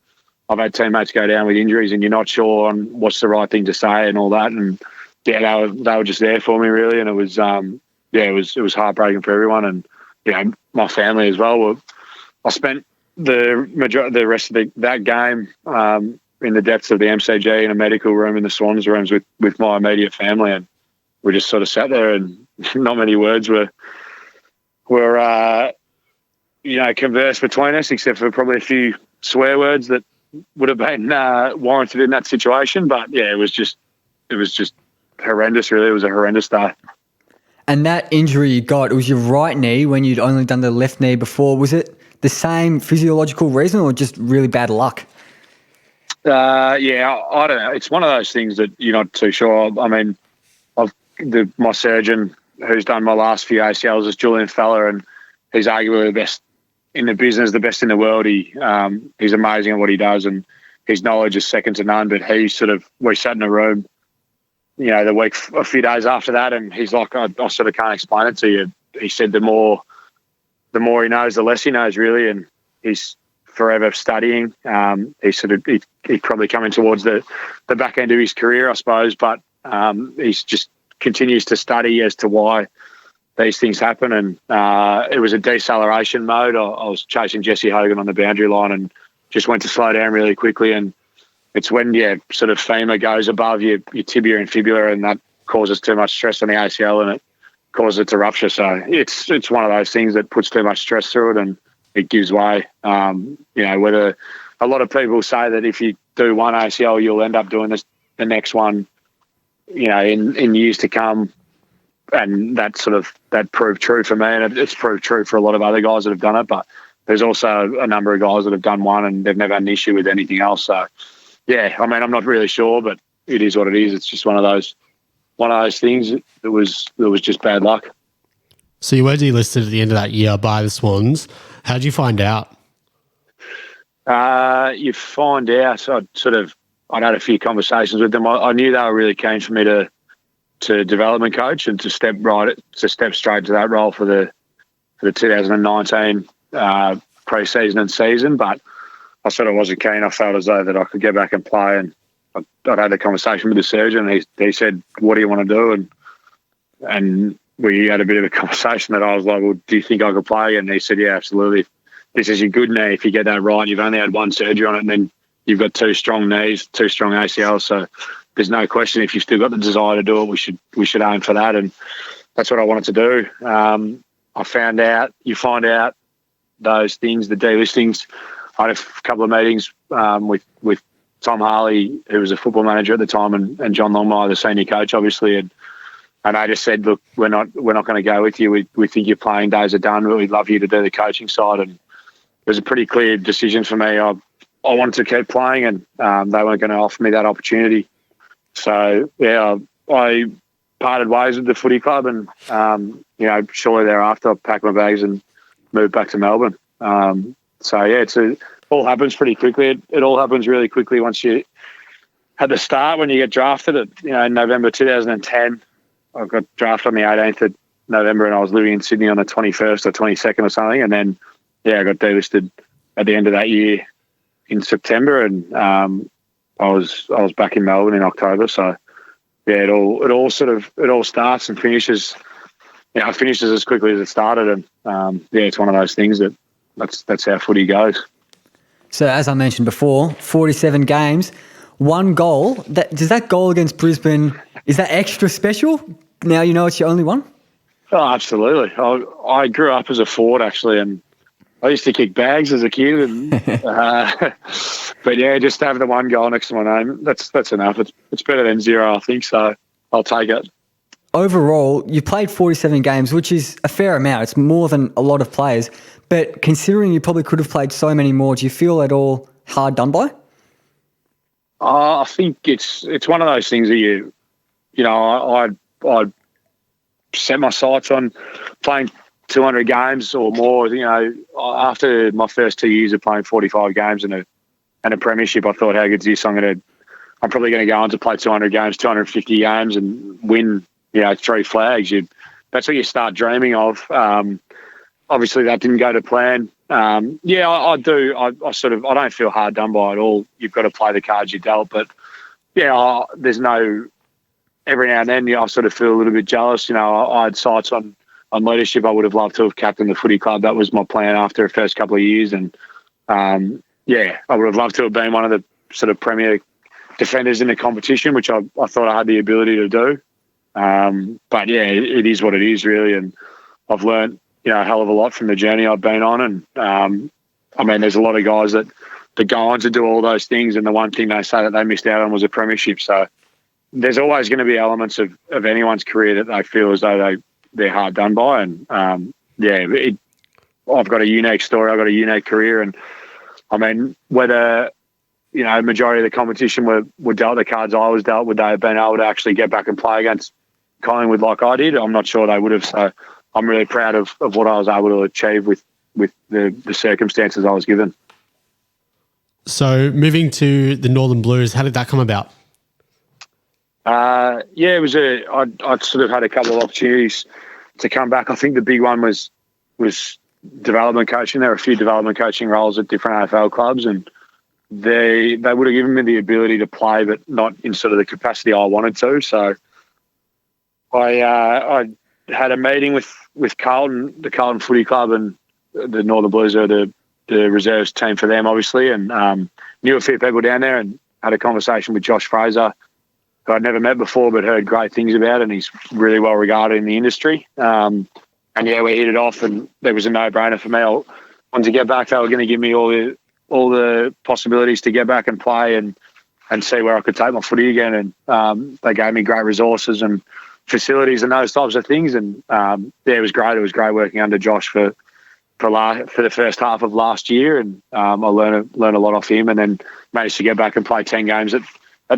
I've had teammates go down with injuries, and you're not sure on what's the right thing to say and all that. And they were just there for me, really. And it was it was heartbreaking for everyone, and my family as well. I spent the rest of that game in the depths of the MCG in a medical room in the Swans rooms with my immediate family, and we just sort of sat there, and not many words were conversed between us, except for probably a few swear words that would have been warranted in that situation. But it was just horrendous. Really, it was a horrendous day. And that injury you got, it was your right knee when you'd only done the left knee before. Was it the same physiological reason or just really bad luck? I don't know. It's one of those things that you're not too sure. I mean, my surgeon who's done my last few ACLs is Julian Feller, and he's arguably the best in the business, the best in the world. He's amazing at what he does, and his knowledge is second to none. But we sat in a room, the week, a few days after that, and he's like, I sort of can't explain it to you. He said the more he knows, the less he knows, really, and he's forever studying. He's probably coming towards the back end of his career, I suppose, but he's just continues to study as to why these things happen. And it was a deceleration mode. I was chasing Jesse Hogan on the boundary line and just went to slow down really quickly. And it's when sort of femur goes above your tibia and fibula, and that causes too much stress on the ACL, and it causes it to rupture. So it's one of those things that puts too much stress through it, and it gives way. Whether a lot of people say that if you do one ACL, you'll end up doing the next one, in years to come. And that proved true for me, and it's proved true for a lot of other guys that have done it. But there's also a number of guys that have done one and they've never had an issue with anything else. So, I'm not really sure, but it is what it is. It's just one of those things that was just bad luck. So you were delisted at the end of that year by the Swans. How did you find out? You find out. I'd had a few conversations with them. I knew they were really keen for me to development coach and to step straight to that role for the 2019 pre-season and season. But I sort of wasn't keen. I felt as though that I could get back and play, and I'd had a conversation with the surgeon. And he said, "What do you want to do?" And we had a bit of a conversation that I was like, "Well, do you think I could play?" And he said, "Yeah, absolutely. This is your good knee. If you get that right, you've only had one surgery on it, and then you've got two strong knees, two strong ACLs. So there's no question. If you've still got the desire to do it, we should aim for that." And that's what I wanted to do. you find out those things, the delistings. I had a couple of meetings with Tom Harley, who was a football manager at the time, and John Longmire, the senior coach, obviously, and they just said, look, we're not going to go with you. We think your playing days are done, but we'd love you to do the coaching side. And it was a pretty clear decision for me. I wanted to keep playing, and they weren't going to offer me that opportunity. So yeah, I parted ways with the footy club, and shortly thereafter, I packed my bags and moved back to Melbourne. So yeah, it all happens pretty quickly. It all happens really quickly once you at the start when you get drafted. In November 2010, I got drafted on the 18th of November, and I was living in Sydney on the 21st or 22nd or something. And then I got delisted at the end of that year in September, and I was back in Melbourne in October. So yeah, it all starts and finishes. It finishes as quickly as it started, and it's one of those things that's how footy goes. So as I mentioned before, 47 games, 1 goal. Does that goal against Brisbane, is that extra special? Now you know it's your only one? Oh, absolutely. I grew up as a forward actually, and I used to kick bags as a kid, and but yeah, just to have the 1 goal next to my name, that's enough. It's better than 0, I think. So I'll take it. Overall, you played 47 games, which is a fair amount. It's more than a lot of players. But considering you probably could have played so many more, do you feel at all hard done by? I think it's one of those things that I'd set my sights on playing 200 games or more. After my first 2 years of playing 45 games and a premiership, I thought, how good's this? I'm probably going to go on to play 200 games, 250 games, and win 3 flags. That's what you start dreaming of. Obviously, that didn't go to plan. I do. I don't feel hard done by at all. You've got to play the cards you dealt. But there's no. Every now and then, I sort of feel a little bit jealous. I had sights on leadership. I would have loved to have captained the footy club. That was my plan after the first couple of years. And I would have loved to have been one of the sort of premier defenders in the competition, which I thought I had the ability to do. But yeah, it is what it is, really. And I've learned a hell of a lot from the journey I've been on. And there's a lot of guys that go on to do all those things, and the one thing they say that they missed out on was a premiership. So there's always going to be elements of anyone's career that they feel as though they're hard done by. And I've got a unique story. I've got a unique career. And whether majority of the competition were dealt the cards I was dealt, would they have been able to actually get back and play against Collingwood like I did? I'm not sure they would have. So I'm really proud of what I was able to achieve with the circumstances I was given. So moving to the Northern Blues, how did that come about? It was I'd sort of had a couple of opportunities to come back. I think the big one was development coaching. There were a few development coaching roles at different AFL clubs, and they would have given me the ability to play, but not in sort of the capacity I wanted to. So I had a meeting with Carlton, the Carlton Footy Club, and the Northern Blues are the reserves team for them, obviously, and knew a few people down there, and had a conversation with Josh Fraser, who I'd never met before but heard great things about, and he's really well regarded in the industry. We hit it off, and there was a no-brainer for me. I wanted to get back. They were going to give me all the possibilities to get back and play and see where I could take my footy again. And they gave me great resources and facilities and those types of things. And it was great. It was great working under Josh for the first half of last year, and I learned a lot off him, and then managed to get back and play 10 games at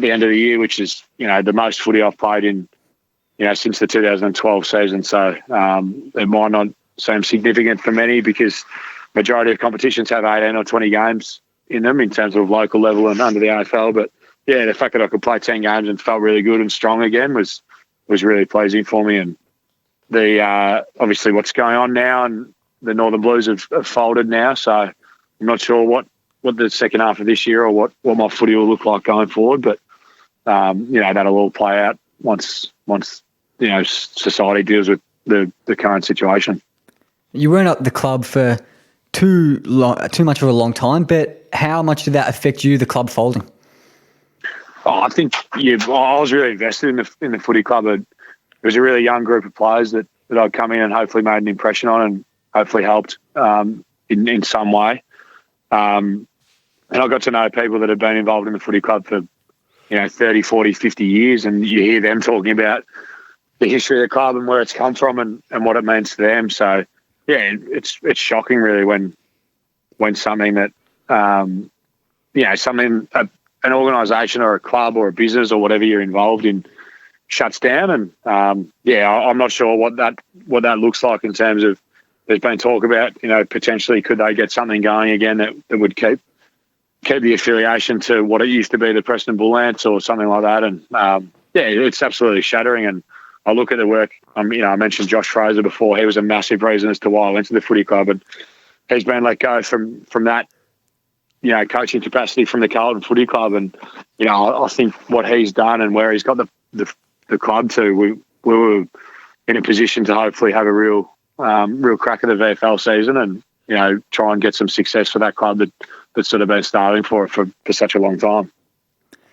the end of the year, which is the most footy I've played in since the 2012 season. So it might not seem significant for many because majority of competitions have 18 or 20 games in them in terms of local level and under the AFL. But yeah, the fact that I could play 10 games and felt really good and strong again was really pleasing for me. And the obviously what's going on now, and the Northern Blues have folded now, so I'm not sure what the second half of this year or what my footy will look like going forward. But that'll all play out once society deals with the current situation. You weren't at the club for too much of a long time, but how much did that affect you, the club folding? I think I was really invested in the footy club. It was a really young group of players that I'd come in and hopefully made an impression on and hopefully helped in some way. And I got to know people that have been involved in the footy club for 30, 40, 50 years, and you hear them talking about the history of the club and where it's come from and what it means to them. So, yeah, it's shocking really when something that, an organisation or a club or a business or whatever you're involved in shuts down. And, I'm not sure what that looks like in terms of, there's been talk about, potentially could they get something going again that would keep the affiliation to what it used to be, the Preston Bull Ants or something like that. And, it's absolutely shattering. And I look at the work, I mentioned Josh Fraser before. He was a massive reason as to why I went to the footy club, and he's been let go from that, coaching capacity from the Carlton Footy Club. And, I think what he's done and where he's got the club to, we were in a position to hopefully have a real crack at the VFL season and, try and get some success for that club that's sort of been starving for such a long time.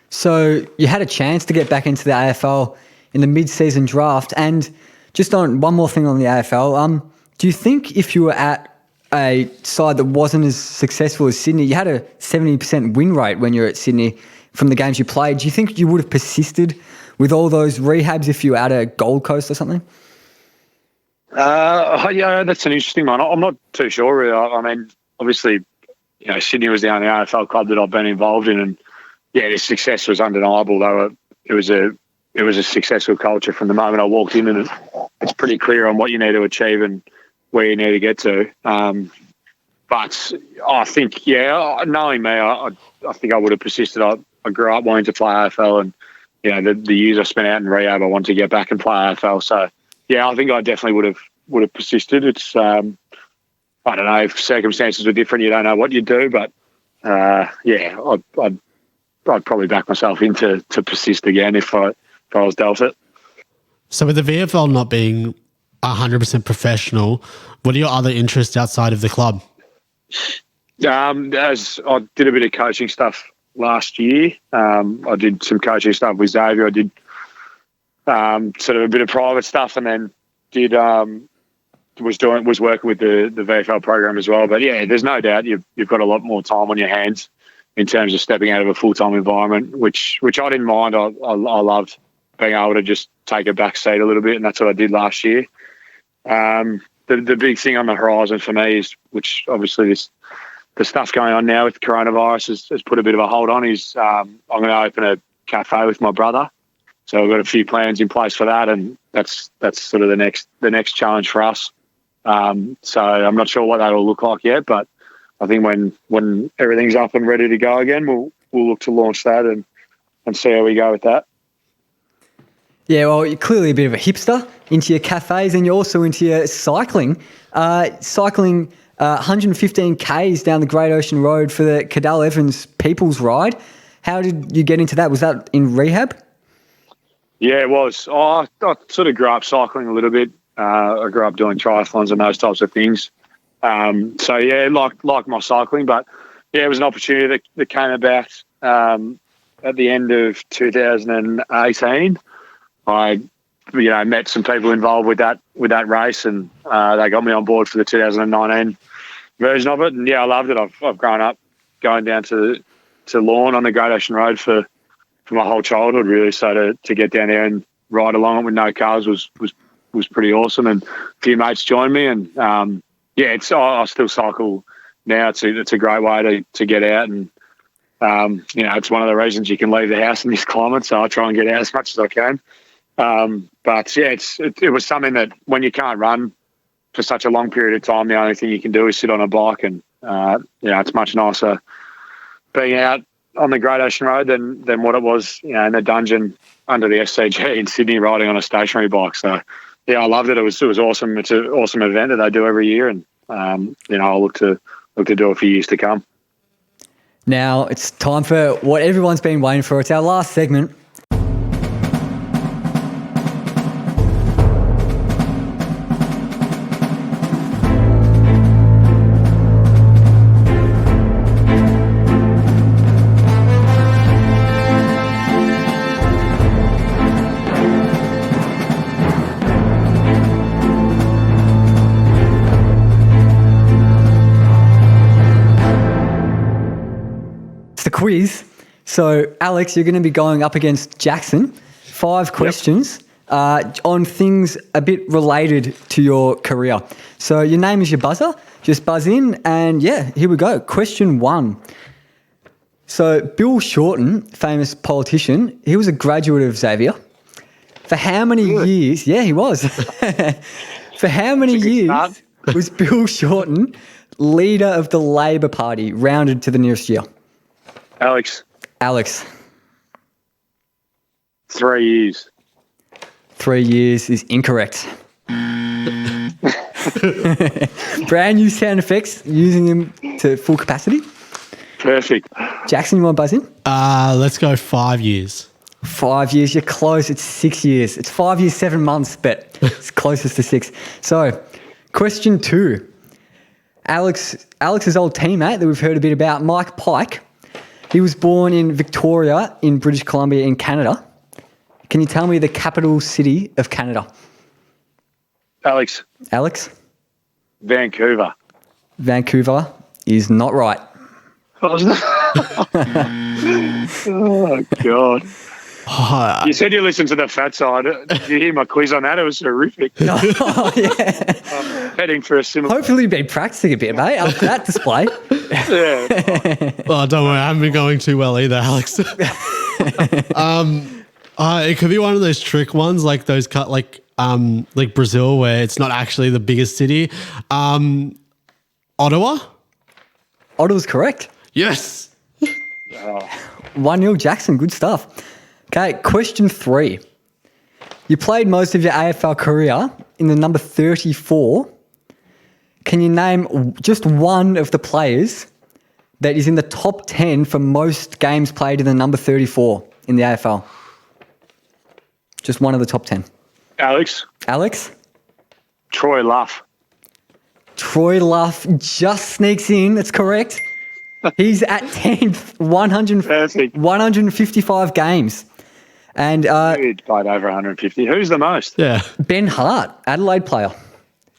So you had a chance to get back into the AFL in the mid-season draft. And just on one more thing on the AFL, do you think if you were at a side that wasn't as successful as Sydney, you had a 70% win rate when you were at Sydney from the games you played, do you think you would have persisted with all those rehabs if you were at a Gold Coast or something? That's an interesting one. I'm not too sure really. I mean, obviously, Sydney was the only AFL club that I've been involved in, and the success was undeniable. Though it was a successful culture from the moment I walked in, and it's pretty clear on what you need to achieve and where you need to get to. But I think, knowing me, I think I would have persisted. I grew up wanting to play AFL, and the years I spent out in rehab, I wanted to get back and play AFL. So I think I definitely would have persisted. It's I don't know, if circumstances were different, you don't know what you'd do, but I'd probably back myself in to persist again if I was dealt it. So with the VFL not being 100% professional, what are your other interests outside of the club? As I did a bit of coaching stuff last year. I did some coaching stuff with Xavier. I did sort of a bit of private stuff, and then was working with the VFL program as well. But there's no doubt you've got a lot more time on your hands in terms of stepping out of a full-time environment, which I didn't mind. I loved being able to just take a back seat a little bit, and that's what I did last year. The big thing on the horizon for me is, which obviously the stuff going on now with coronavirus has put a bit of a hold on, is I'm going to open a cafe with my brother. So I've got a few plans in place for that, and that's sort of the next challenge for us. So I'm not sure what that'll look like yet, but I think when everything's up and ready to go again, we'll look to launch that and see how we go with that. Yeah, well, you're clearly a bit of a hipster into your cafes, and you're also into your cycling. Cycling 115 Ks down the Great Ocean Road for the Cadell Evans People's Ride. How did you get into that? Was that in rehab? Yeah, it was. I sort of grew up cycling a little bit. I grew up doing triathlons and those types of things. Like my cycling, but it was an opportunity that came about at the end of 2018. I met some people involved with that race, and they got me on board for the 2019 version of it. And I loved it. I've grown up going down to Lorne on the Great Ocean Road for my whole childhood, really. So to get down there and ride along it with no cars was pretty awesome. And a few mates joined me, and I still cycle now. It's a great way to get out, and it's one of the reasons you can leave the house in this climate. So I try and get out as much as I can. It was something that when you can't run for such a long period of time, the only thing you can do is sit on a bike, and it's much nicer being out on the Great Ocean Road than what it was, in the dungeon under the SCG in Sydney riding on a stationary bike. So I loved it. It was awesome. It's an awesome event that they do every year, and I'll look to do it for years to come. Now it's time for what everyone's been waiting for. It's our last segment. quiz. So, Alex, you're going to be going up against Jackson. 5 questions on things a bit related to your career. So, your name is your buzzer. Just buzz in and, here we go. Question 1. So, Bill Shorten, famous politician, he was a graduate of Xavier. For how many years? Yeah, he was. For how many years was Bill Shorten leader of the Labor Party, rounded to the nearest year? Alex. 3 years. 3 years is incorrect. Brand new sound effects, using them to full capacity. Perfect. Jackson, you want to buzz in? Let's go 5 years. 5 years, you're close. It's 6 years. It's 5 years, 7 months, but it's closest to 6. So, question 2. Alex's old teammate that we've heard a bit about, Mike Pike, he was born in Victoria in British Columbia in Canada. Can you tell me the capital city of Canada? Alex. Vancouver is not right. Oh, God. You said you listened to the fat side. Did you hear my quiz on that? It was horrific. Oh, yeah. Heading for a similar... Hopefully you've been practicing a bit, mate, after that display. Yeah. Oh, don't worry. I haven't been going too well either, Alex. It could be one of those trick ones, like those like Brazil, where it's not actually the biggest city. Ottawa? Ottawa's correct. Yes. 1-0 Jackson. Good stuff. Okay, question 3. You played most of your AFL career in the number 34. Can you name just one of the players that is in the top 10 for most games played in the number 34 in the AFL? Just one of the top 10. Alex. Troy Luff just sneaks in. That's correct. He's at 10th, 155 games. And He played over 150. Who's the most? Yeah. Ben Hart, Adelaide player,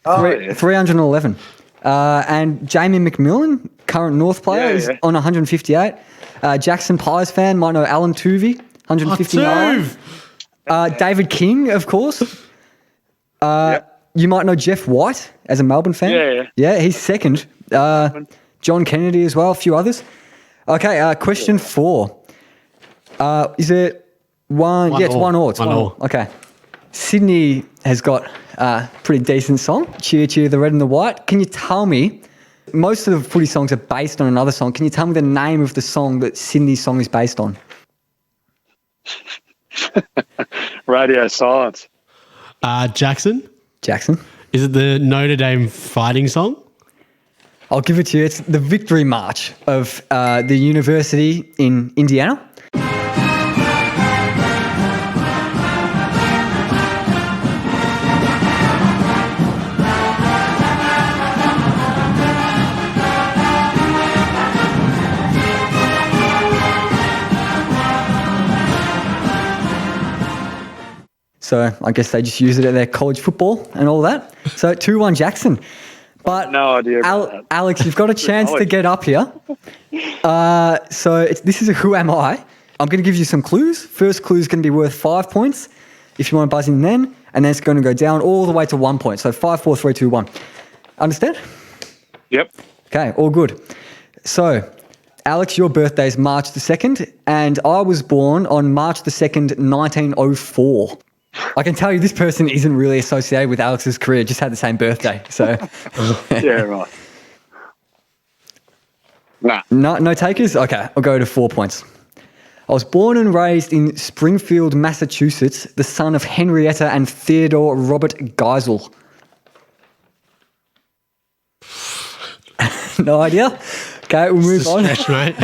311. 311. And Jamie McMillan, current North player, is on 158. Jackson Pies fan, might know Alan Tuvey, 159. David King, of course. You might know Jeff White as a Melbourne fan. Yeah, he's second. John Kennedy as well, a few others. Okay, question 4. Is it one? Yeah, it's 1-1. It's 1-1. Okay. Sydney has got a pretty decent song, Cheer, Cheer, the Red and the White. Can you tell me, most of the footy songs are based on another song. Can you tell me the name of the song that Sydney's song is based on? Radio Silence. Jackson? Is it the Notre Dame fighting song? I'll give it to you. It's the Victory March of the university in Indiana. So I guess they just use it at their college football and all that. So 2-1 Jackson. But no idea about that. Alex, you've got a chance to get up here. This is a Who Am I? I'm going to give you some clues. First clue is going to be worth 5 points if you want to buzz in then. And then it's going to go down all the way to 1 point. So 5, 4, 3, 2, 1. Understand? Yep. Okay, all good. So, Alex, your birthday is March the 2nd. And I was born on March the 2nd, 1904. I can tell you this person isn't really associated with Alex's career, just had the same birthday. So, yeah, right. Nah. No takers? Okay, I'll go to 4 points. I was born and raised in Springfield, Massachusetts, the son of Henrietta and Theodore Robert Geisel. No idea? Okay, we'll move on. Stretch, mate.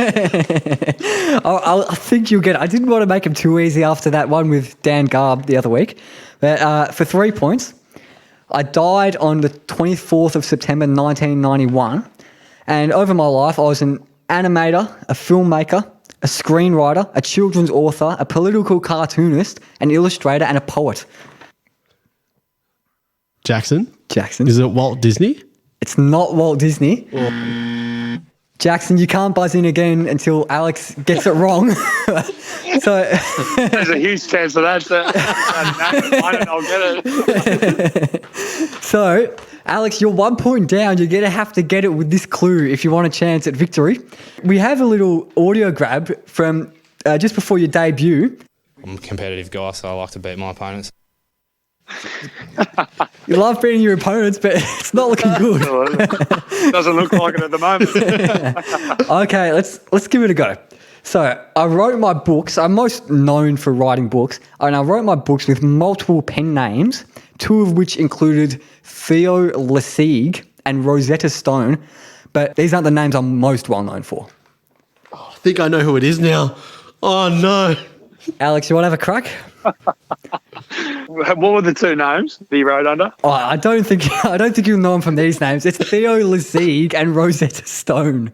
I think you'll get it. I didn't want to make him too easy after that one with Dan Garb the other week. But for 3 points, I died on the 24th of September 1991. And over my life, I was an animator, a filmmaker, a screenwriter, a children's author, a political cartoonist, an illustrator, and a poet. Jackson? Jackson. Is it Walt Disney? It's not Walt Disney. Jackson, you can't buzz in again until Alex gets it wrong. So There's a huge chance of that. I'll get it. So, Alex, you're 1 point down. You're going to have to get it with this clue if you want a chance at victory. We have a little audio grab from just before your debut. I'm a competitive guy, so I like to beat my opponents. You love beating your opponents, but it's not looking good. Doesn't look like it at the moment. Okay, let's give it a go. So I wrote my books. I'm most known for writing books, and I wrote my books with multiple pen names, two of which included Theo Lesigue and Rosetta Stone, but these aren't the names I'm most well known for. I think I know who it is now. Oh, no. Alex, you want to have a crack? What were the two names that you wrote under? Oh, I don't think you'll know them from these names. It's Theo Lesigue and Rosetta Stone.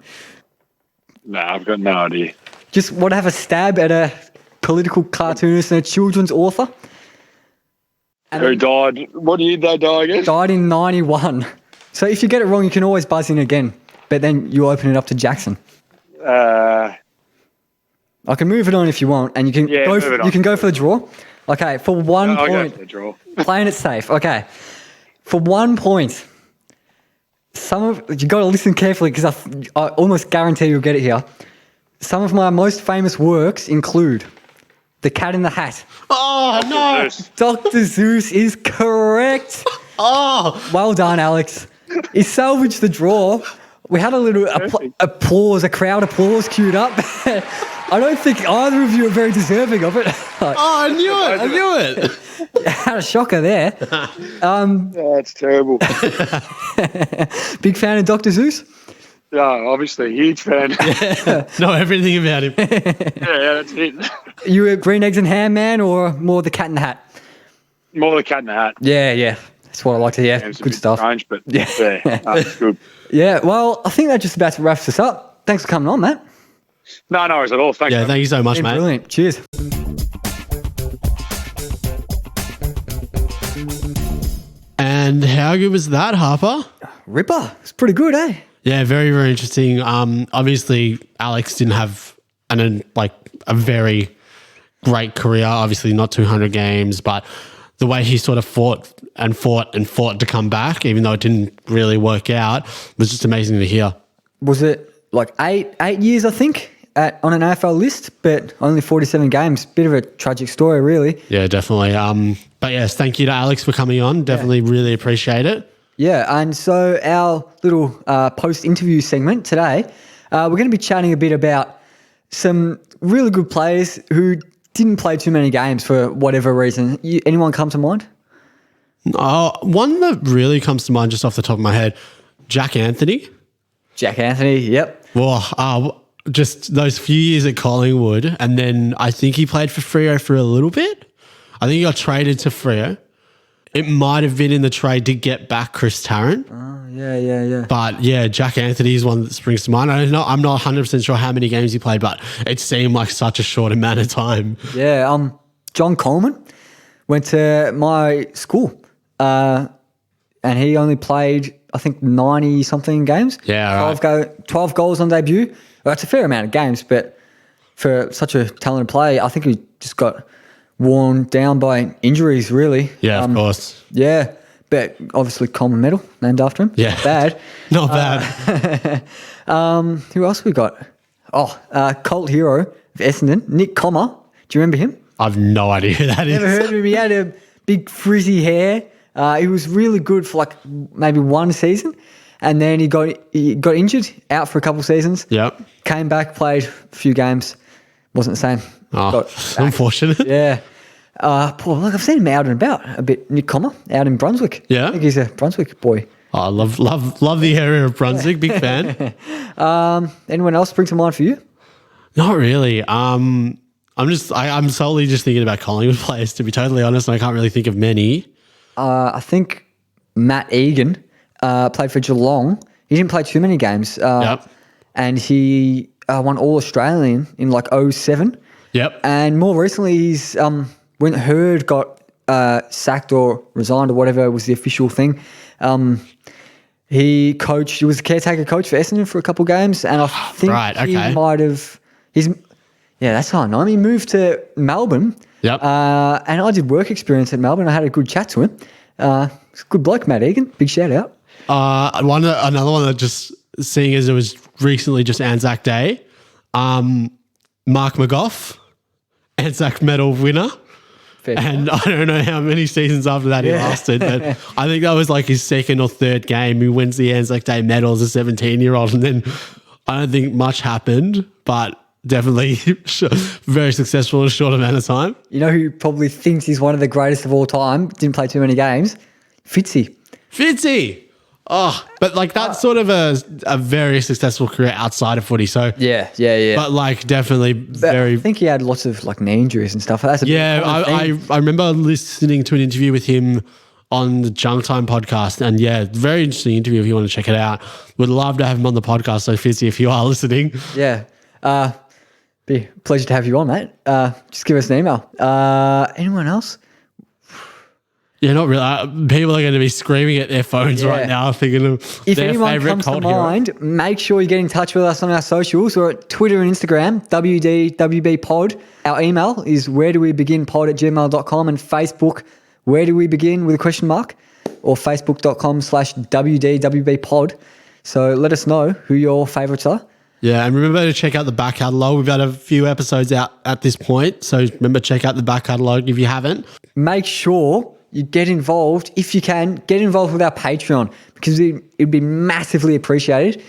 No, I've got no idea. Just want to have a stab at a political cartoonist and a children's author. And Who died? What year did they die again? died in 91. So if you get it wrong, you can always buzz in again. But then you open it up to Jackson. I can move it on if you want, and you can move it on. you can go for the draw. Okay, for 1 I'll go point. for the draw. Playing it safe. Okay, for 1 point. You got to listen carefully because I almost guarantee you'll get it here. Some of my most famous works include The Cat in the Hat. Oh, no. Dr. Zeus is correct. Oh. Well done, Alex. He salvaged the draw. We had a little applause, a crowd applause queued up. I don't think either of you are very deserving of it. Oh, I knew it. Had a shocker there. That's terrible. Big fan of Dr. Zeus? Yeah, obviously, huge fan. Know everything about him. Yeah, that's it. You a green eggs and ham man or more the Cat in the Hat? More the Cat in the Hat. Yeah. That's what I like to hear. It's a Good bit stuff. strange, but Yeah. that's good. Yeah, well, I think that just about wraps us up. Thanks for coming on, Matt. No worries at all. Thanks. Yeah, thank you so much, Been mate. brilliant. Cheers. And how good was that, Harper? Ripper. It's pretty good, eh? Yeah, very, very interesting. Obviously, Alex didn't have a very great career. Obviously, not 200 games, but the way he sort of fought to come back, even though it didn't really work out, was just amazing to hear. Was it like eight years, I think, on an AFL list, but only 47 games. Bit of a tragic story, really. Yeah, definitely. But yes, thank you to Alex for coming on. Definitely really appreciate it. Yeah, and so our little post-interview segment today, we're going to be chatting a bit about some really good players who didn't play too many games for whatever reason. Anyone come to mind? One that really comes to mind just off the top of my head, Jack Anthony. Jack Anthony, yep. Well, just those few years at Collingwood, and then I think he played for Freo for a little bit. I think he got traded to Freo. It might have been in the trade to get back Chris Tarrant. Oh, yeah. But yeah, Jack Anthony is one that springs to mind. I'm not 100% sure how many games he played, but it seemed like such a short amount of time. Yeah, John Coleman went to my school, and he only played, I think, 90-something games. Yeah, 12 goals on debut. Well, that's a fair amount of games, but for such a talented player, I think he just got worn down by injuries, really. Yeah, of course. Yeah, but obviously Coleman medal named after him. Yeah. Bad. Not bad. Who else we got? Cult hero of Essendon, Nick Comer. Do you remember him? I've no idea who that is. Never heard of him. He had a big frizzy hair. He was really good for maybe one season, and then he got injured, out for a couple of seasons. Yep. Came back, played a few games, wasn't the same. Oh, unfortunate. Yeah. I've seen him out and about a bit. Nick Comer out in Brunswick. Yeah. I think he's a Brunswick boy. Oh, I love the area of Brunswick. Big fan. Anyone else spring to mind for you? Not really. I'm solely just thinking about Collingwood players, to be totally honest, and I can't really think of many. I think Matt Egan played for Geelong. He didn't play too many games. Yep. And he won All-Australian in 2007. Yep. And more recently, he's when Hurd got sacked or resigned or whatever was the official thing, He was a caretaker coach for Essendon for a couple of games, and I think he might have. That's how I know him. He moved to Melbourne. Yep. And I did work experience at Melbourne. I had a good chat to him. He's a good bloke, Matt Egan. Big shout out. Another one that just seeing as it was recently just Anzac Day. Mark McGough, Anzac medal winner. Fair and I don't know how many seasons after that he lasted, but I think that was like his second or third game. He wins the Anzac Day medal as a 17-year-old, and then I don't think much happened, but definitely very successful in a short amount of time. You know who probably thinks he's one of the greatest of all time? Didn't play too many games. Fitzy. Oh, but like that's sort of a very successful career outside of footy. So yeah. But like definitely very. I think he had lots of like knee injuries and stuff. That's I remember listening to an interview with him on the Junk Time podcast, and very interesting interview. If you want to check it out, would love to have him on the podcast. So Fitzy, if you are listening, be a pleasure to have you on, mate. Just give us an email. Anyone else? Yeah, not really. People are going to be screaming at their phones right now, thinking of if their anyone favourite comes cult to mind, hero. make sure you get in touch with us on our socials. We're at Twitter and Instagram, WDWBpod. Our email is wheredowebeginpod@gmail.com, and Facebook, Where Do We Begin with a question mark, or facebook.com/WDWBpod. So let us know who your favourites are. Yeah, and remember to check out the back catalogue. We've got a few episodes out at this point, so remember, check out the back catalogue if you haven't. Make sure you get involved. If you can, get involved with our Patreon, because it'd be massively appreciated.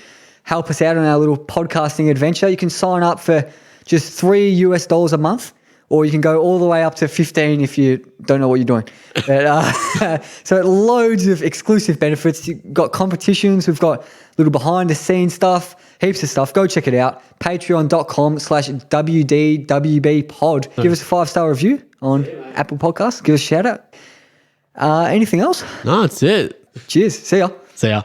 Help us out on our little podcasting adventure. You can sign up for just $3 a month, or you can go all the way up to 15 if you don't know what you're doing. But, so loads of exclusive benefits. You've got competitions. We've got little behind the scenes stuff, heaps of stuff. Go check it out. Patreon.com/WDWBpod. Give us a 5-star review on Apple Podcasts. Give us a shout out. Anything else? No, that's it. Cheers. See ya. See ya.